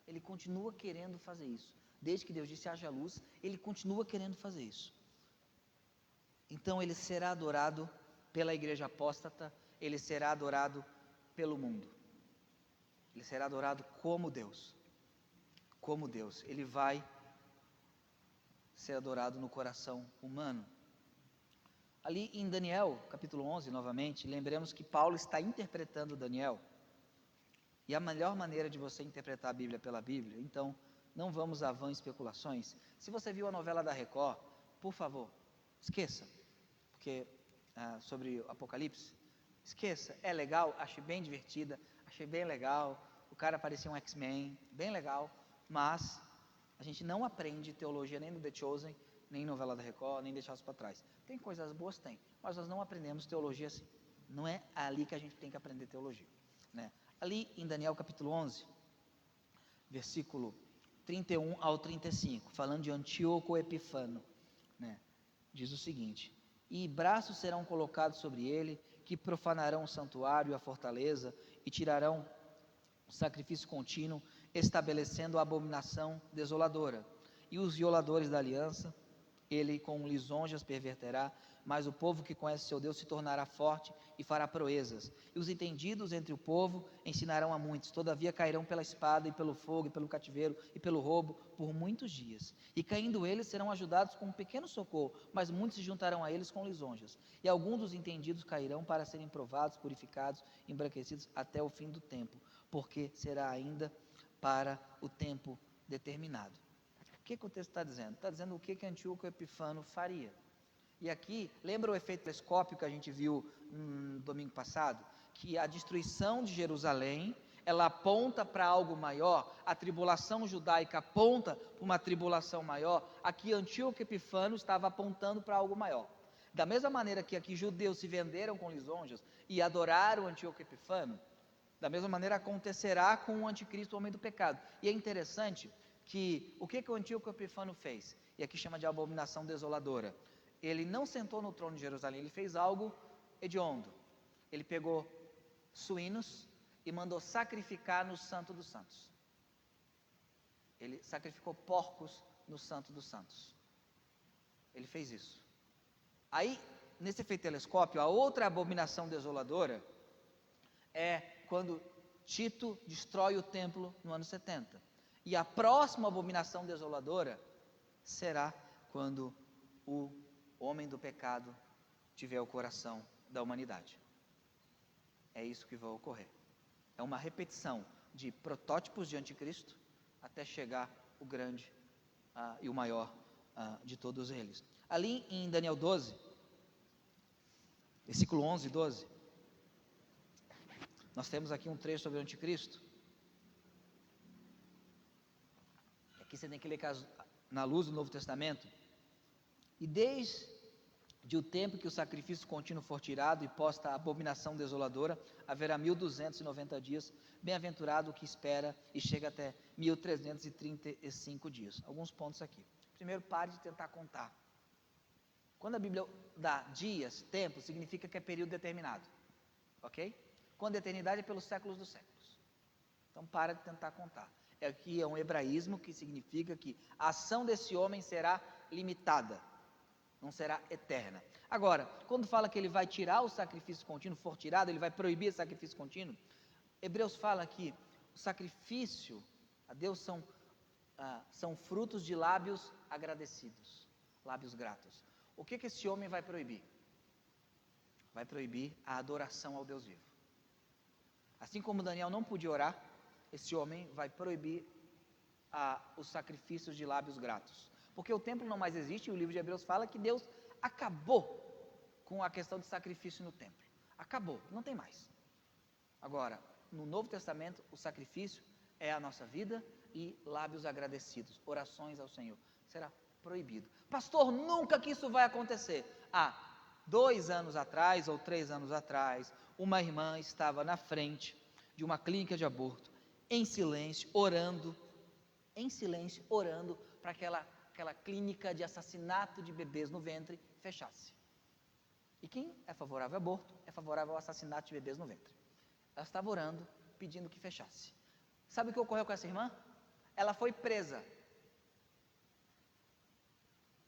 Ele continua querendo fazer isso. Desde que Deus disse haja luz, ele continua querendo fazer isso. Então ele será adorado pela igreja apóstata, ele será adorado pelo mundo. Ele será adorado como Deus. Como Deus. Ele vai ser adorado no coração humano. Ali em Daniel, capítulo 11, novamente, lembremos que Paulo está interpretando Daniel. E a melhor maneira de você interpretar a Bíblia pela Bíblia, então, não vamos a vãs especulações. Se você viu a novela da Record, por favor, esqueça, porque sobre o Apocalipse, esqueça, é legal, achei bem divertida, achei bem legal, o cara parecia um X-Men, bem legal, mas a gente não aprende teologia nem no The Chosen, nem em novela da Record, nem deixá-los para trás. Tem coisas boas? Tem, mas nós não aprendemos teologia assim. Não é ali que a gente tem que aprender teologia, né? Ali em Daniel capítulo 11, versículo 31 ao 35, falando de Antíoco Epifano, né? Diz o seguinte: e braços serão colocados sobre ele, que profanarão o santuário e a fortaleza, e tirarão o sacrifício contínuo, estabelecendo a abominação desoladora. E os violadores da aliança, ele com lisonjas perverterá, mas o povo que conhece seu Deus se tornará forte e fará proezas. E os entendidos entre o povo ensinarão a muitos, todavia cairão pela espada e pelo fogo e pelo cativeiro e pelo roubo por muitos dias. E caindo eles serão ajudados com um pequeno socorro, mas muitos se juntarão a eles com lisonjas. E alguns dos entendidos cairão para serem provados, purificados, embranquecidos até o fim do tempo, porque será ainda para o tempo determinado. O que o texto está dizendo? Está dizendo o que Antíoco Epifano faria. E aqui, lembra o efeito telescópio que a gente viu no domingo passado? Que a destruição de Jerusalém, ela aponta para algo maior, a tribulação judaica aponta para uma tribulação maior. Aqui Antíoco Epifano estava apontando para algo maior. Da mesma maneira que aqui judeus se venderam com lisonjas e adoraram Antíoco Epifano, da mesma maneira acontecerá com o anticristo, o homem do pecado. E é interessante que o que o Antíoco Epifano fez? E aqui chama de abominação desoladora. Ele não sentou no trono de Jerusalém, ele fez algo hediondo. Ele pegou suínos e mandou sacrificar no Santo dos Santos. Ele sacrificou porcos no Santo dos Santos. Ele fez isso. Aí, nesse efeito telescópio, a outra abominação desoladora é quando Tito destrói o templo no ano 70. E a próxima abominação desoladora será quando o homem do pecado tiver o coração da humanidade. É isso que vai ocorrer. É uma repetição de protótipos de anticristo até chegar o grande e o maior de todos eles. Ali em Daniel 12, versículo 11 e 12, nós temos aqui um trecho sobre o anticristo. Aqui você tem que ler na luz do Novo Testamento. E desde o tempo que o sacrifício contínuo for tirado e posta a abominação desoladora, haverá 1290 dias, bem-aventurado o que espera e chega até 1335 dias. Alguns pontos aqui. Primeiro, pare de tentar contar. Quando a Bíblia dá dias, tempo, significa que é período determinado. Ok? Quando a eternidade é pelos séculos dos séculos. Então, para de tentar contar. Aqui é um hebraísmo que significa que a ação desse homem será limitada. Não será eterna. Agora, quando fala que ele vai tirar o sacrifício contínuo, for tirado, ele vai proibir o sacrifício contínuo, Hebreus fala que o sacrifício a Deus são frutos de lábios agradecidos, lábios gratos. O que esse homem vai proibir? Vai proibir a adoração ao Deus vivo. Assim como Daniel não podia orar, esse homem vai proibir os sacrifícios de lábios gratos. Porque o templo não mais existe, e o livro de Hebreus fala que Deus acabou com a questão de sacrifício no templo. Acabou, não tem mais. Agora, no Novo Testamento, o sacrifício é a nossa vida e lábios agradecidos, orações ao Senhor. Será proibido. Pastor, nunca que isso vai acontecer. 2 anos atrás ou 3 anos atrás, uma irmã estava na frente de uma clínica de aborto, em silêncio, orando para aquela clínica de assassinato de bebês no ventre fechasse. E quem é favorável ao aborto é favorável ao assassinato de bebês no ventre. Ela estava orando, pedindo que fechasse. Sabe o que ocorreu com essa irmã? Ela foi presa.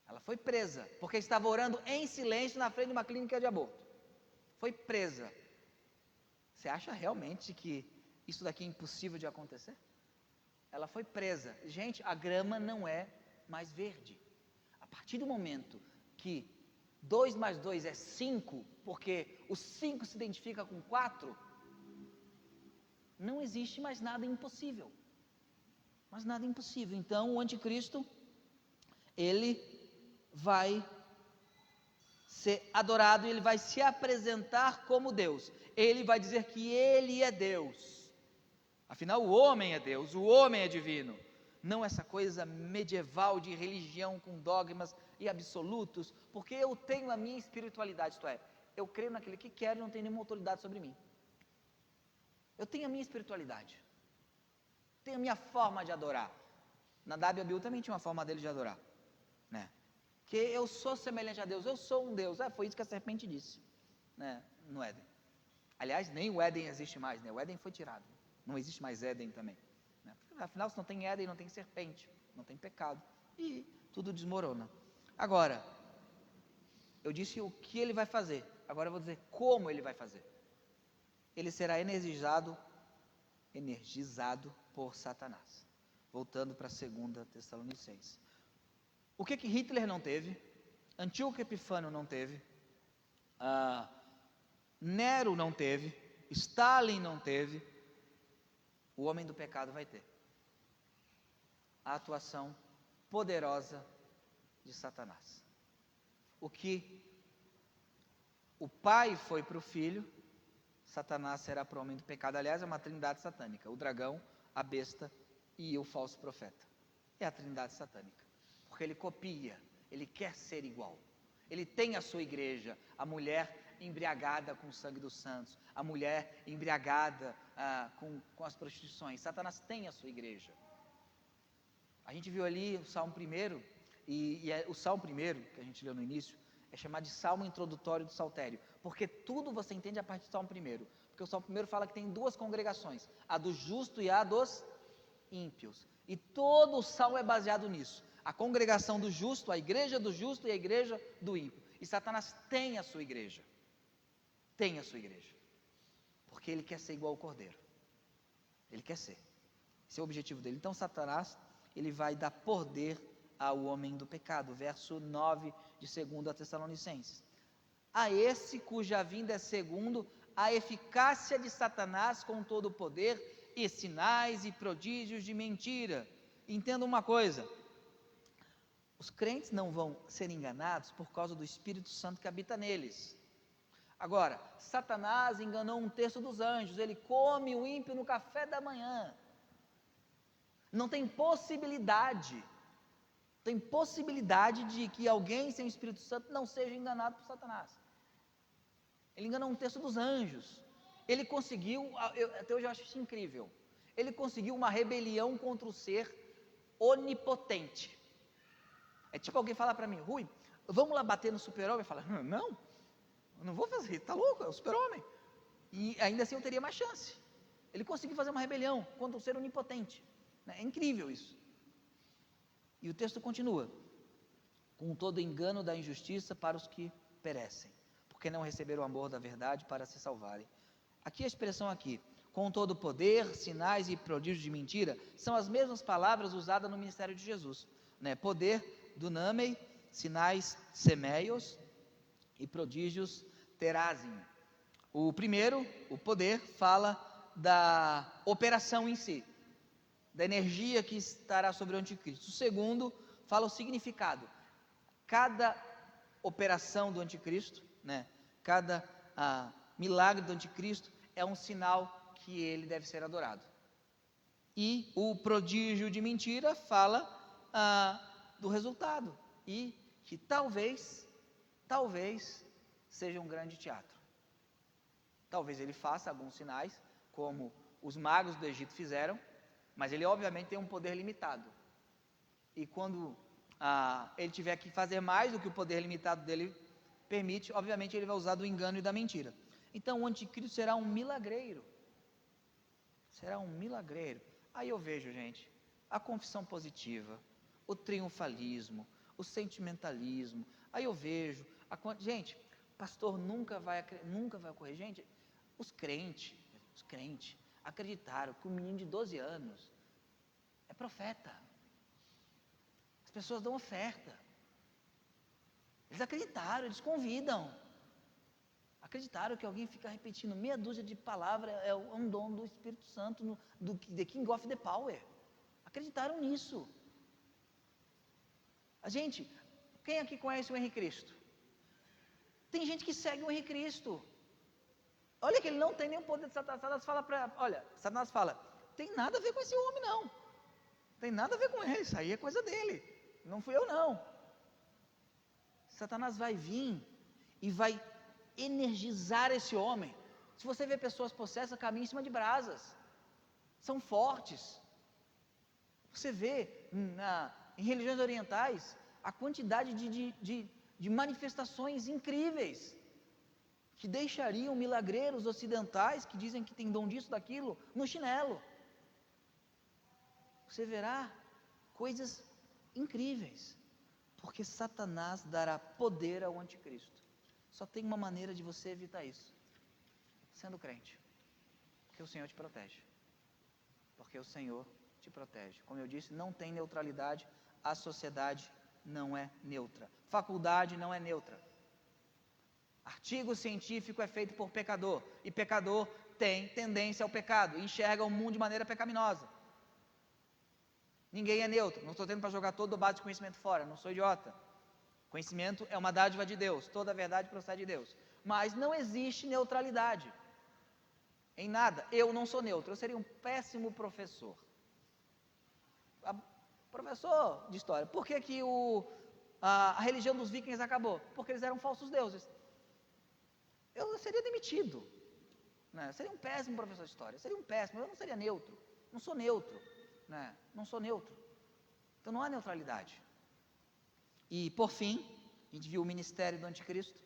Ela foi presa, porque estava orando em silêncio na frente de uma clínica de aborto. Foi presa. Você acha realmente que isso daqui é impossível de acontecer? Ela foi presa. Gente, a grama não é mais verde. A partir do momento que 2 mais 2 é 5, porque o 5 se identifica com 4, não existe mais nada impossível. Mas nada impossível. Então, o anticristo, ele vai ser adorado, ele vai se apresentar como Deus. Ele vai dizer que ele é Deus. Afinal, o homem é Deus, o homem é divino. Não essa coisa medieval de religião com dogmas e absolutos, porque eu tenho a minha espiritualidade, isto é, eu creio naquele que quer e não tem nenhuma autoridade sobre mim. Eu tenho a minha espiritualidade, tenho a minha forma de adorar. Nadab e Abiú também tinha uma forma dele de adorar, né? Que eu sou semelhante a Deus, eu sou um Deus. Foi isso que a serpente disse, né, no Éden. Aliás, nem o Éden existe mais, né? O Éden foi tirado, não existe mais Éden também, né? Afinal, se não tem Éden, não tem serpente, não tem pecado, e tudo desmorona. Agora, eu disse o que ele vai fazer, agora eu vou dizer como ele vai fazer. Ele será energizado por Satanás. Voltando para 2 Tessalonicenses. O que Hitler não teve, Antíoco Epifânio não teve, Nero não teve, Stalin não teve, o homem do pecado vai ter. A atuação poderosa de Satanás. O que o pai foi para o filho, Satanás será para o homem do pecado. Aliás, é uma trindade satânica: o dragão, a besta e o falso profeta. É a trindade satânica, porque ele copia, ele quer ser igual. Ele tem a sua igreja, a mulher embriagada com o sangue dos santos, a mulher embriagada com as prostituições. Satanás tem a sua igreja. A gente viu ali o Salmo 1, o Salmo 1, que a gente leu no início, é chamado de Salmo introdutório do Saltério, porque tudo você entende a partir do Salmo 1, porque o Salmo 1 fala que tem 2 congregações, a do justo e a dos ímpios, e todo o Salmo é baseado nisso, a congregação do justo, a igreja do justo e a igreja do ímpio. E Satanás tem a sua igreja, porque ele quer ser igual ao Cordeiro, ele quer ser, esse é o objetivo dele. Então Satanás, ele vai dar poder ao homem do pecado, verso 9 de 2 Tessalonicenses. A esse cuja vinda é segundo a eficácia de Satanás com todo o poder e sinais e prodígios de mentira. Entenda uma coisa: os crentes não vão ser enganados por causa do Espírito Santo que habita neles. Agora, Satanás enganou 1/3 dos anjos, ele come o ímpio no café da manhã. Não tem possibilidade de que alguém sem o Espírito Santo não seja enganado por Satanás. Ele enganou 1/3 dos anjos. Ele conseguiu, até hoje eu acho isso incrível, ele conseguiu uma rebelião contra o ser onipotente. É tipo alguém falar para mim: Rui, vamos lá bater no super-homem? Fala: não vou fazer isso, está louco, é o super-homem. E ainda assim eu teria mais chance. Ele conseguiu fazer uma rebelião contra o ser onipotente. É incrível isso. E o texto continua: com todo engano da injustiça para os que perecem, porque não receberam o amor da verdade para se salvarem. Aqui a expressão com todo poder, sinais e prodígios de mentira, são as mesmas palavras usadas no ministério de Jesus, né? Poder, dunamei, sinais, semeios, e prodígios, terazim. O primeiro, o poder, fala da operação em si, da energia que estará sobre o anticristo. O segundo fala o significado. Cada operação do anticristo, né? Cada milagre do anticristo é um sinal que ele deve ser adorado. E o prodígio de mentira fala do resultado, e que talvez seja um grande teatro. Talvez ele faça alguns sinais, como os magos do Egito fizeram, mas ele obviamente tem um poder limitado. E quando ele tiver que fazer mais do que o poder limitado dele permite, obviamente ele vai usar do engano e da mentira. Então o anticristo será um milagreiro. Aí eu vejo, gente, a confissão positiva, o triunfalismo, o sentimentalismo. Aí eu vejo, gente, pastor nunca vai ocorrer. Gente, os crentes acreditaram que um menino de 12 anos é profeta. As pessoas dão oferta. Eles acreditaram, eles convidam. Acreditaram que alguém fica repetindo meia dúzia de palavras é um dom do Espírito Santo, do The King of the Power. Acreditaram nisso. Gente, quem aqui conhece o Henrique Cristo? Tem gente que segue o Henrique Cristo. Olha que ele não tem nenhum poder de Satanás. Satanás fala, tem nada a ver com esse homem não. Tem nada a ver com ele, isso aí é coisa dele. Não fui eu não. Satanás vai vir e vai energizar esse homem. Se você vê pessoas possessas, caminham em cima de brasas. São fortes. Você vê em religiões orientais a quantidade de manifestações incríveis que deixariam milagreiros ocidentais que dizem que tem dom disso, daquilo, no chinelo. Você verá coisas incríveis, porque Satanás dará poder ao anticristo. Só tem uma maneira de você evitar isso: sendo crente, porque o Senhor te protege. Porque o Senhor te protege. Como eu disse, não tem neutralidade, a sociedade não é neutra, faculdade não é neutra. Artigo científico é feito por pecador, e pecador tem tendência ao pecado, enxerga o mundo de maneira pecaminosa. Ninguém é neutro. Não estou tendo para jogar todo o base de conhecimento fora, não sou idiota. Conhecimento é uma dádiva de Deus, toda a verdade procede de Deus. Mas não existe neutralidade em nada. Eu não sou neutro, eu seria um péssimo professor. Professor de história, por que a religião dos vikings acabou? Porque eles eram falsos deuses. Eu seria demitido, né? Seria um péssimo professor de história, eu não seria neutro, não sou neutro, né? Não sou neutro, então não há neutralidade. E por fim, a gente viu o ministério do anticristo.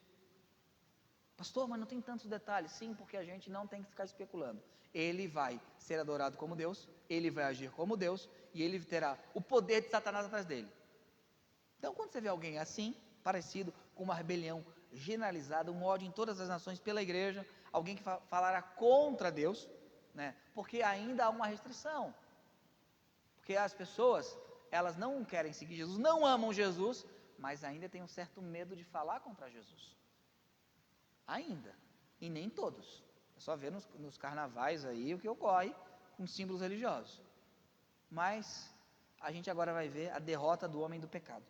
Pastor, mas não tem tantos detalhes. Sim, porque a gente não tem que ficar especulando. Ele vai ser adorado como Deus, ele vai agir como Deus, e ele terá o poder de Satanás atrás dele. Então quando você vê alguém assim, parecido com uma rebelião generalizada, um ódio em todas as nações pela igreja, alguém que falará contra Deus, né? Porque ainda há uma restrição, porque as pessoas, elas não querem seguir Jesus, não amam Jesus, mas ainda tem um certo medo de falar contra Jesus, ainda, e nem todos. É só ver nos carnavais aí o que ocorre com símbolos religiosos. Mas a gente agora vai ver a derrota do homem do pecado.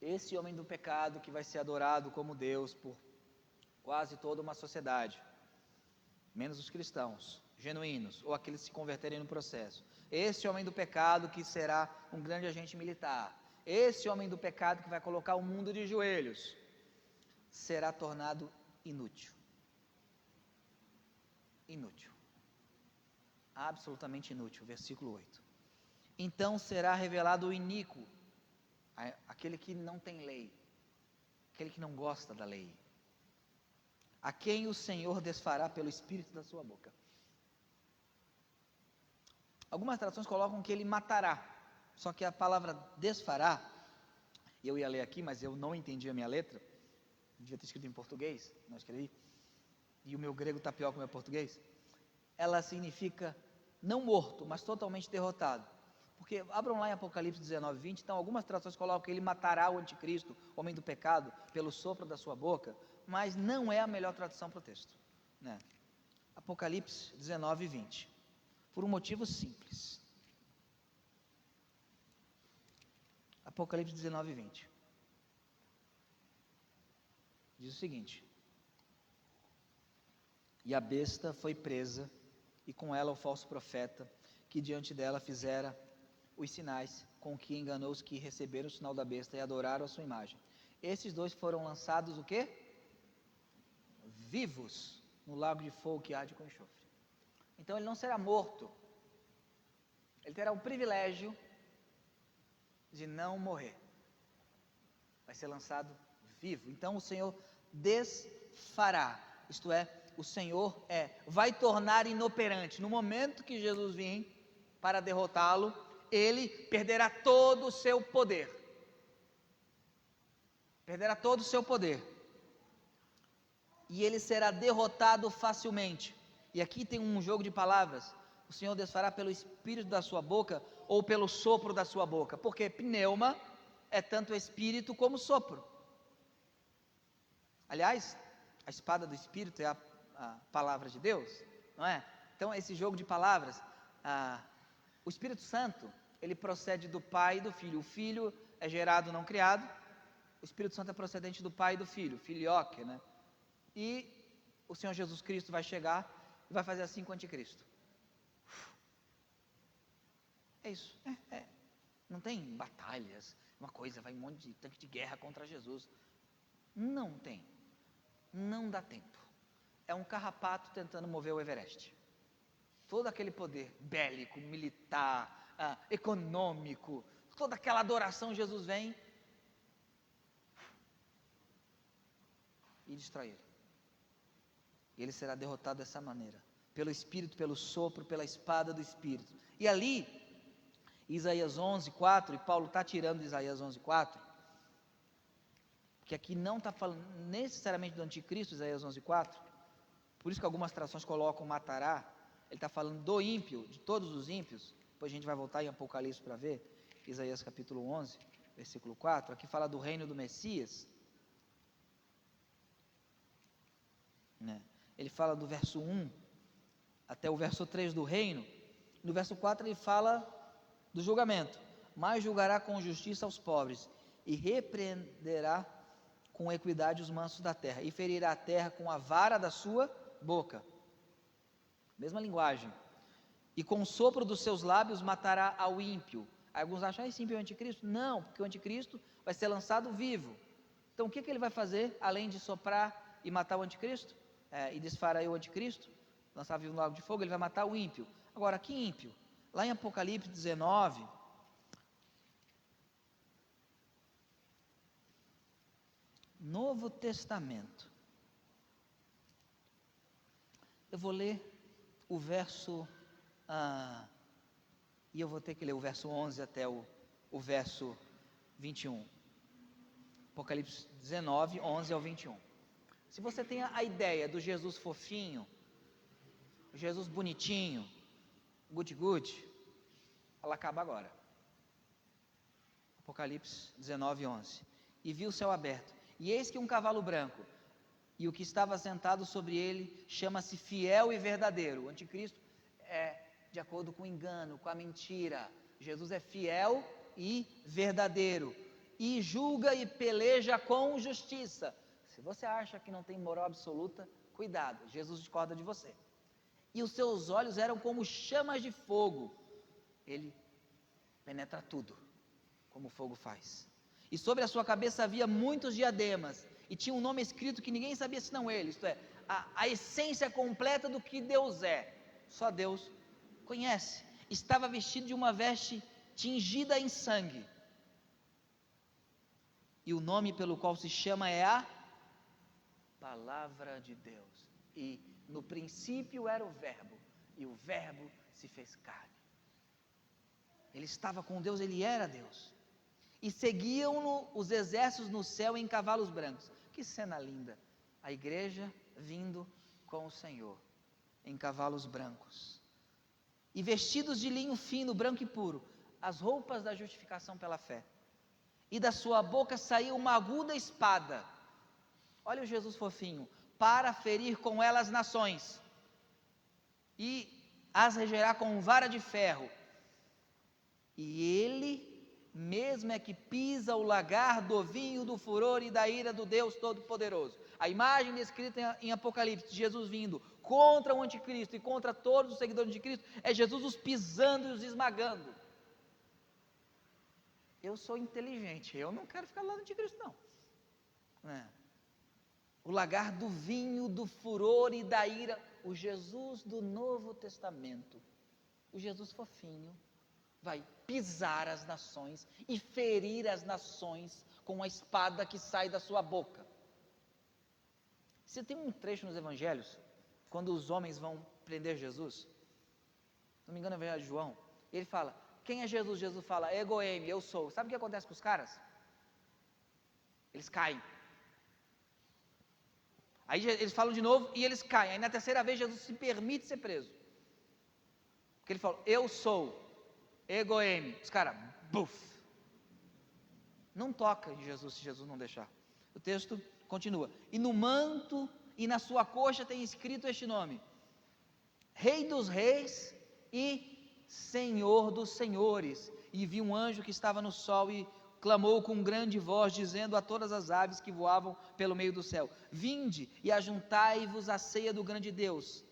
Esse homem do pecado que vai ser adorado como Deus por quase toda uma sociedade, menos os cristãos genuínos, ou aqueles que se converterem no processo. Esse homem do pecado que será um grande agente militar, esse homem do pecado que vai colocar o mundo de joelhos, será tornado inútil. Inútil. Absolutamente inútil. Versículo 8. Então será revelado o iníquo, aquele que não tem lei, aquele que não gosta da lei, a quem o Senhor desfará pelo Espírito da sua boca. Algumas traduções colocam que ele matará, só que a palavra desfará, eu ia ler aqui, mas eu não entendi a minha letra, devia ter escrito em português, não escrevi, e o meu grego está pior que o meu português. Ela significa não morto, mas totalmente derrotado. Porque abram lá em Apocalipse 19, 20, então algumas traduções colocam que ele matará o anticristo, homem do pecado, pelo sopro da sua boca, mas não é a melhor tradução para o texto, né? Apocalipse 19, 20, por um motivo simples. Apocalipse 19, 20. Diz o seguinte: e a besta foi presa, e com ela o falso profeta, que diante dela fizera os sinais, com que enganou os que receberam o sinal da besta e adoraram a sua imagem. Esses dois foram lançados o quê? Vivos no lago de fogo que arde com enxofre. Então ele não será morto, ele terá o privilégio de não morrer, vai ser lançado vivo. Então o Senhor desfará, isto é, o Senhor vai tornar inoperante. No momento que Jesus vir para derrotá-lo, ele perderá todo o seu poder, e ele será derrotado facilmente. E aqui tem um jogo de palavras: o Senhor desfará pelo espírito da sua boca, ou pelo sopro da sua boca, porque pneuma é tanto espírito como sopro. Aliás, a espada do espírito é a palavra de Deus, não é? Então esse jogo de palavras, o Espírito Santo, ele procede do Pai e do Filho. O Filho é gerado, não criado. O Espírito Santo é procedente do Pai e do Filho, filioque, né? E o Senhor Jesus Cristo vai chegar e vai fazer assim com o anticristo. É isso, não tem batalhas, uma coisa, vai um monte de tanque de guerra contra Jesus. Não tem, não dá tempo. É um carrapato tentando mover o Everest. Todo aquele poder bélico, militar, econômico, toda aquela adoração, Jesus vem e destrói ele. E ele será derrotado dessa maneira, pelo Espírito, pelo sopro, pela espada do Espírito. E ali, Isaías 11:4, e Paulo está tirando de Isaías 11:4, que aqui não está falando necessariamente do anticristo, Isaías 11:4, por isso que algumas traduções colocam matará. Ele está falando do ímpio, de todos os ímpios. Depois a gente vai voltar em Apocalipse para ver, Isaías capítulo 11, versículo 4, aqui fala do reino do Messias, né? Ele fala do verso 1 até o verso 3 do reino. No verso 4 ele fala do julgamento: mas julgará com justiça aos pobres, e repreenderá com equidade os mansos da terra, e ferirá a terra com a vara da sua boca. Mesma linguagem. E com o sopro dos seus lábios matará ao ímpio. Alguns acham, esse ímpio é o anticristo? Não, porque o anticristo vai ser lançado vivo. Então o que ele vai fazer, além de soprar e matar o anticristo, e desfará o anticristo, lançar vivo no lago de fogo? Ele vai matar o ímpio. Agora, que ímpio? Lá em Apocalipse 19, Novo Testamento, eu vou ler o verso, e eu vou ter que ler o verso 11 até o verso 21. Apocalipse 19, 11 ao 21. Se você tem a ideia do Jesus fofinho, o Jesus bonitinho, good, ela acaba agora. Apocalipse 19, 11. E vi o céu aberto, e eis que um cavalo branco, e o que estava sentado sobre ele chama-se Fiel e Verdadeiro. O anticristo é de acordo com o engano, com a mentira. Jesus é fiel e verdadeiro, e julga e peleja com justiça. Se você acha que não tem moral absoluta, cuidado, Jesus discorda de você. E os seus olhos eram como chamas de fogo. Ele penetra tudo, como o fogo faz. E sobre a sua cabeça havia muitos diademas, e tinha um nome escrito que ninguém sabia senão ele, isto é, a essência completa do que Deus é, só Deus conhece. Estava vestido de uma veste tingida em sangue, e o nome pelo qual se chama é a Palavra de Deus. E no princípio era o Verbo, e o Verbo se fez carne. Ele estava com Deus, ele era Deus. E seguiam-no os exércitos no céu em cavalos brancos. Que cena linda! A igreja vindo com o Senhor em cavalos brancos, e vestidos de linho fino, branco e puro, as roupas da justificação pela fé. E da sua boca saiu uma aguda espada. Olha o Jesus fofinho: para ferir com ela as nações, e as regerá com vara de ferro. E ele mesmo é que pisa o lagar do vinho do furor e da ira do Deus Todo-Poderoso. A imagem descrita em Apocalipse de Jesus vindo contra o anticristo e contra todos os seguidores de Cristo é Jesus os pisando e os esmagando. Eu sou inteligente, eu não quero ficar lá no anticristo não. O lagar do vinho, do furor e da ira, o Jesus do Novo Testamento, o Jesus fofinho, vai pisar as nações e ferir as nações com a espada que sai da sua boca. Você tem um trecho nos evangelhos, quando os homens vão prender Jesus, se não me engano é o evangelho de João, ele fala, quem é Jesus? Jesus fala, ego eimi, eu sou. Sabe o que acontece com os caras? Eles caem. Aí eles falam de novo e eles caem. Aí na terceira vez Jesus se permite ser preso. Porque ele falou, eu sou, ego eimi. Os caras, buf. Não toca em Jesus se Jesus não deixar. O texto continua. E no manto e na sua coxa tem escrito este nome: Rei dos Reis e Senhor dos Senhores. E vi um anjo que estava no sol e clamou com grande voz, dizendo a todas as aves que voavam pelo meio do céu: Vinde e ajuntai-vos à ceia do grande Deus,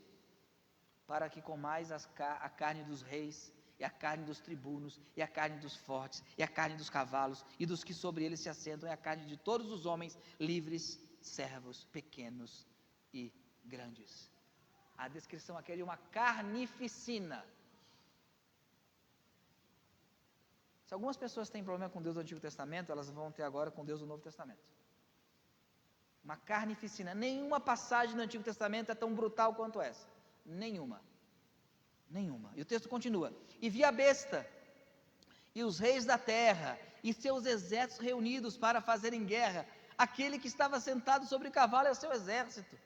para que comais a carne dos reis, e a carne dos tribunos, e a carne dos fortes, e a carne dos cavalos, e dos que sobre eles se assentam, e a carne de todos os homens, livres, servos, pequenos e grandes. A descrição aqui é de uma carnificina. Se algumas pessoas têm problema com Deus do Antigo Testamento, elas vão ter agora com Deus do Novo Testamento. Uma carnificina. Nenhuma passagem do Antigo Testamento é tão brutal quanto essa. Nenhuma. E o texto continua: E vi a besta, e os reis da terra, e seus exércitos reunidos para fazerem guerra. Aquele que estava sentado sobre o cavalo é o seu exército.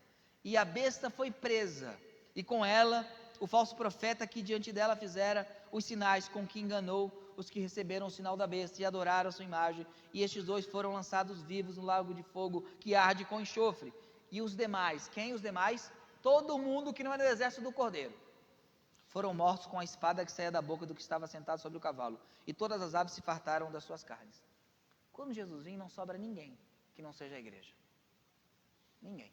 E a besta foi presa, e com ela o falso profeta que diante dela fizera os sinais com que enganou os que receberam o sinal da besta e adoraram a sua imagem. E estes dois foram lançados vivos no lago de fogo que arde com enxofre. E os demais, quem os demais? Todo mundo que não é do exército do Cordeiro, foram mortos com a espada que saía da boca do que estava sentado sobre o cavalo. E todas as aves se fartaram das suas carnes. Quando Jesus vir, não sobra ninguém que não seja a igreja. Ninguém.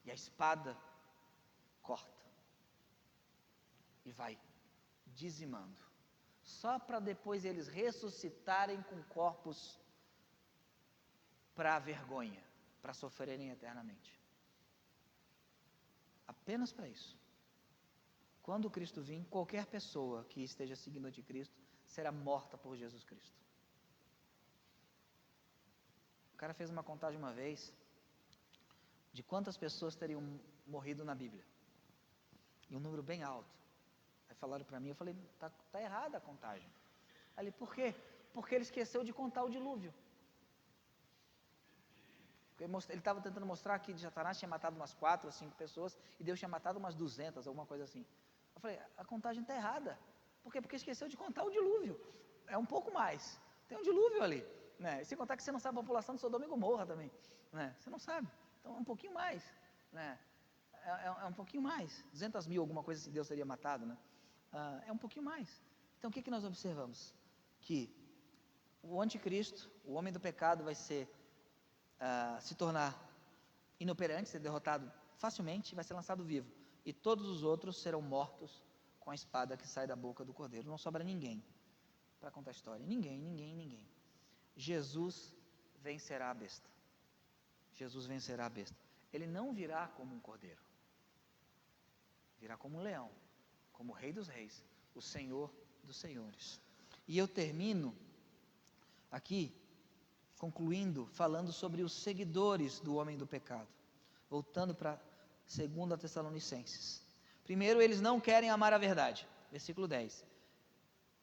E a espada corta e vai dizimando, só para depois eles ressuscitarem com corpos para a vergonha, para sofrerem eternamente. Apenas para isso. Quando Cristo vir, qualquer pessoa que esteja seguindo o anticristo será morta por Jesus Cristo. O cara fez uma contagem uma vez de quantas pessoas teriam morrido na Bíblia, e um número bem alto. Aí falaram para mim, eu falei, tá errada a contagem. Aí ele, por quê? Porque ele esqueceu de contar o dilúvio. Ele estava tentando mostrar que Satanás tinha matado umas 4 ou 5 pessoas, e Deus tinha matado umas 200, alguma coisa assim. Eu falei, a contagem está errada. Por quê? Porque esqueceu de contar o dilúvio. É um pouco mais. Tem um dilúvio ali, né? E sem contar que você não sabe a população de Sodoma e Gomorra também, né? Você não sabe. Então é um pouquinho mais, né? É um pouquinho mais. 200 mil, alguma coisa assim, Deus teria matado, né? É um pouquinho mais. Então o que nós observamos? Que o anticristo, o homem do pecado, vai se tornar inoperante, ser derrotado facilmente, vai ser lançado vivo. E todos os outros serão mortos com a espada que sai da boca do Cordeiro. Não sobra ninguém para contar a história. Ninguém. Jesus vencerá a besta. Jesus vencerá a besta. Ele não virá como um cordeiro. Virá como um leão, como o Rei dos Reis, o Senhor dos Senhores. E eu termino aqui, concluindo, falando sobre os seguidores do homem do pecado. Voltando para 2 Tessalonicenses. Primeiro, eles não querem amar a verdade. Versículo 10.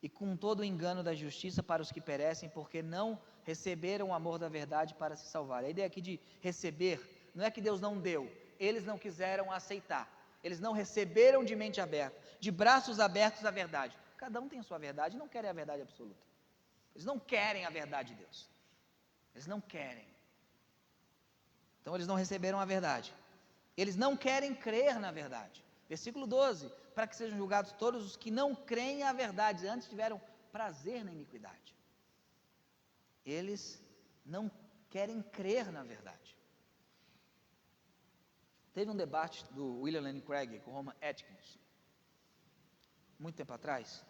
E com todo o engano da justiça para os que perecem, porque não receberam o amor da verdade para se salvar. A ideia aqui de receber, não é que Deus não deu, eles não quiseram aceitar. Eles não receberam de mente aberta, de braços abertos a verdade. Cada um tem a sua verdade e não querem a verdade absoluta. Eles não querem a verdade de Deus. Eles não querem. Então eles não receberam a verdade. Eles não querem crer na verdade. Versículo 12: para que sejam julgados todos os que não creem à verdade, antes tiveram prazer na iniquidade. Eles não querem crer na verdade. Teve um debate do William Lane Craig com Rowan Atkins, muito tempo atrás,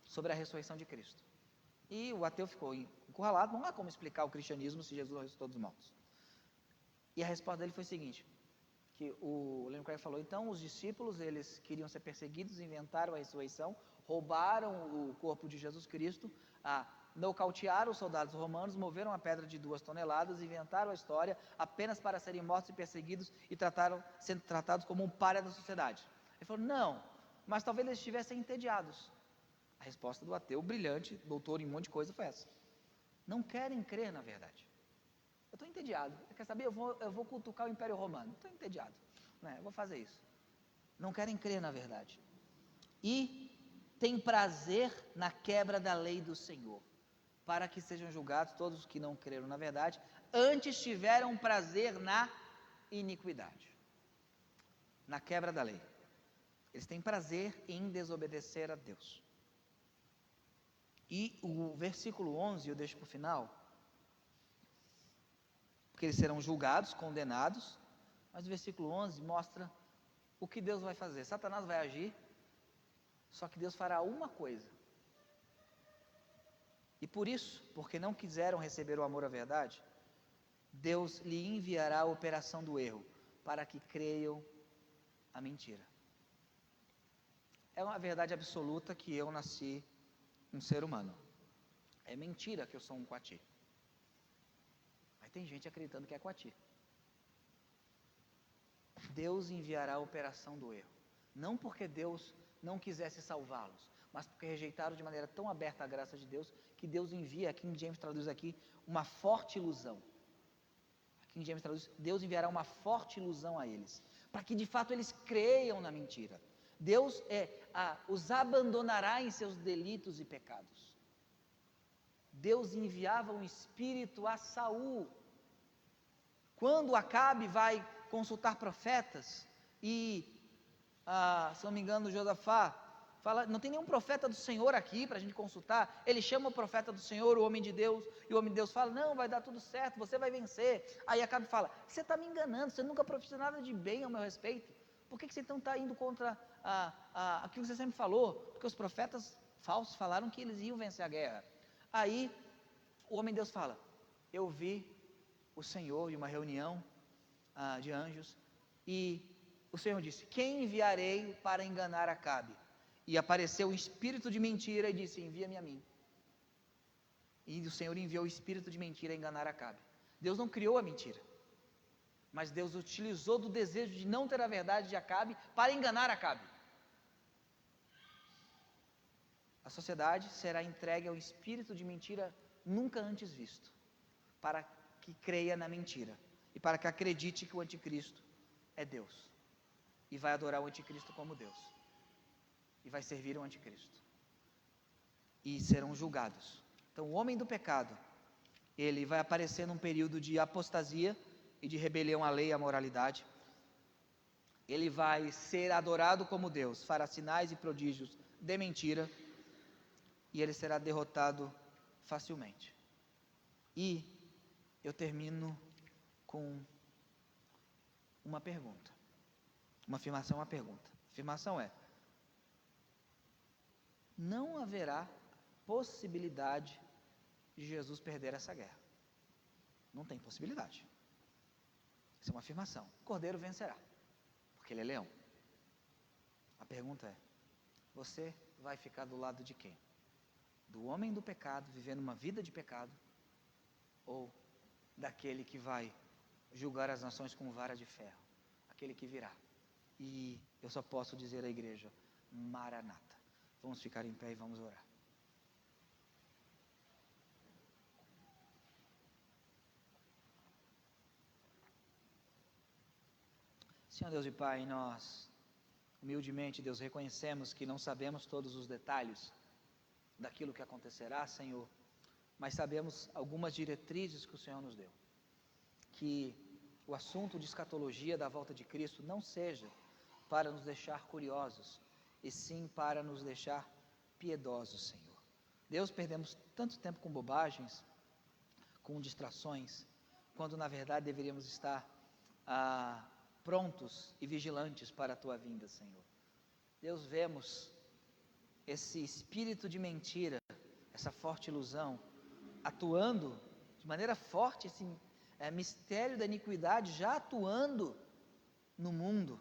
sobre a ressurreição de Cristo. E o ateu ficou encurralado, não há como explicar o cristianismo se Jesus ressuscitou dos mortos. E a resposta dele foi o seguinte, que o Lane Craig falou: então os discípulos, eles queriam ser perseguidos, inventaram a ressurreição, roubaram o corpo de Jesus Cristo, nocautearam os soldados romanos, moveram a pedra de 2 toneladas, inventaram a história apenas para serem mortos e perseguidos e sendo tratados como um pária da sociedade. Ele falou: não, mas talvez eles estivessem entediados. A resposta do ateu, brilhante, doutor em um monte de coisa, foi essa: não querem crer na verdade. Eu estou entediado. Quer saber? Eu vou cutucar o Império Romano. Estou entediado, né? Eu vou fazer isso. Não querem crer na verdade. E tem prazer na quebra da lei do Senhor, para que sejam julgados todos os que não creram na verdade, antes tiveram prazer na iniquidade, na quebra da lei. Eles têm prazer em desobedecer a Deus. E o versículo 11, eu deixo para o final, porque eles serão julgados, condenados, mas o versículo 11 mostra o que Deus vai fazer. Satanás vai agir, só que Deus fará uma coisa. E por isso, porque não quiseram receber o amor à verdade, Deus lhe enviará a operação do erro, para que creiam a mentira. É uma verdade absoluta que eu nasci um ser humano. É mentira que eu sou um coati. Mas tem gente acreditando que é coati. Deus enviará a operação do erro. Não porque Deus não quisesse salvá-los, mas porque rejeitaram de maneira tão aberta a graça de Deus, que Deus envia, King James traduz aqui, uma forte ilusão. King James traduz: Deus enviará uma forte ilusão a eles, para que de fato eles creiam na mentira. Deus os abandonará em seus delitos e pecados. Deus enviava um espírito a Saul. Quando Acabe vai consultar profetas, e, se não me engano, Josafá fala: não tem nenhum profeta do Senhor aqui para a gente consultar. Ele chama o profeta do Senhor, o homem de Deus, e o homem de Deus fala: não, vai dar tudo certo, você vai vencer. Aí Acabe fala: você está me enganando, você nunca profetizou nada de bem ao meu respeito. Por que você então está indo contra aquilo que você sempre falou? Porque os profetas falsos falaram que eles iam vencer a guerra. Aí o homem de Deus fala: eu vi o Senhor em uma reunião de anjos, e o Senhor disse: quem enviarei para enganar Acabe? E apareceu um espírito de mentira e disse: envia-me a mim. E o Senhor enviou o espírito de mentira a enganar Acabe. Deus não criou a mentira, mas Deus utilizou do desejo de não ter a verdade de Acabe para enganar Acabe. A sociedade será entregue ao espírito de mentira nunca antes visto, para que creia na mentira e para que acredite que o anticristo é Deus, e vai adorar o anticristo como Deus, e vai servir o anticristo, e serão julgados. Então o homem do pecado, ele vai aparecer num período de apostasia e de rebelião à lei e à moralidade. Ele vai ser adorado como Deus, fará sinais e prodígios de mentira, e ele será derrotado facilmente. E eu termino com uma pergunta, uma afirmação, uma pergunta. A afirmação é: não haverá possibilidade de Jesus perder essa guerra. Não tem possibilidade. Isso é uma afirmação. O Cordeiro vencerá, porque ele é leão. A pergunta é: você vai ficar do lado de quem? Do homem do pecado, vivendo uma vida de pecado, ou daquele que vai julgar as nações com vara de ferro, aquele que virá? E eu só posso dizer à igreja: Maranata. Vamos ficar em pé e vamos orar. Senhor Deus e Pai, nós humildemente, Deus, reconhecemos que não sabemos todos os detalhes daquilo que acontecerá, Senhor, mas sabemos algumas diretrizes que o Senhor nos deu. Que o assunto de escatologia da volta de Cristo não seja para nos deixar curiosos, e sim para nos deixar piedosos, Senhor. Deus, perdemos tanto tempo com bobagens, com distrações, quando na verdade deveríamos estar prontos e vigilantes para a Tua vinda, Senhor. Deus, vemos esse espírito de mentira, essa forte ilusão, atuando de maneira forte, esse mistério da iniquidade já atuando no mundo,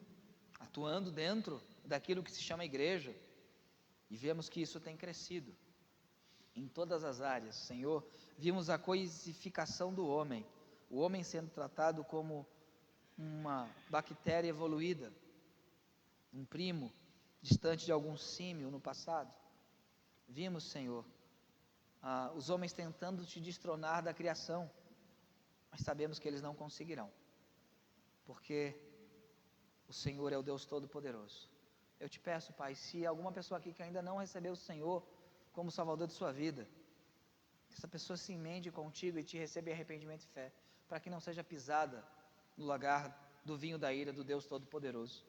atuando dentro daquilo que se chama igreja, e vemos que isso tem crescido em todas as áreas, Senhor. Vimos a coisificação do homem, o homem sendo tratado como uma bactéria evoluída, um primo distante de algum símio no passado. Vimos, Senhor, os homens tentando te destronar da criação, mas sabemos que eles não conseguirão, porque o Senhor é o Deus Todo-Poderoso. Eu te peço, Pai, se alguma pessoa aqui que ainda não recebeu o Senhor como Salvador de sua vida, que essa pessoa se emende contigo e te receba em arrependimento e fé, para que não seja pisada no lagar do vinho da ira do Deus Todo-Poderoso.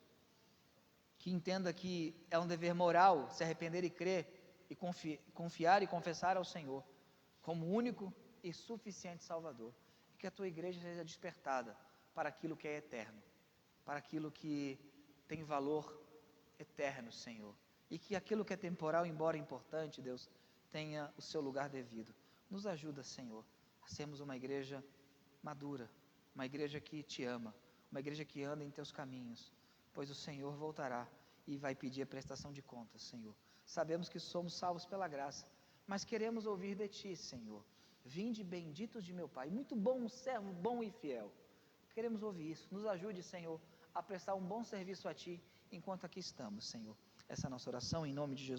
Que entenda que é um dever moral se arrepender e crer, e confiar e confessar ao Senhor como único e suficiente Salvador. E que a tua igreja seja despertada para aquilo que é eterno, para aquilo que tem valor eterno, Senhor. E que aquilo que é temporal, embora importante, Deus, tenha o seu lugar devido. Nos ajuda, Senhor, a sermos uma igreja madura, uma igreja que te ama, uma igreja que anda em teus caminhos, pois o Senhor voltará e vai pedir a prestação de contas, Senhor. Sabemos que somos salvos pela graça, mas queremos ouvir de ti, Senhor. Vinde benditos de meu Pai, muito bom, servo bom e fiel. Queremos ouvir isso. Nos ajude, Senhor, a prestar um bom serviço a ti enquanto aqui estamos, Senhor. Essa é a nossa oração em nome de Jesus.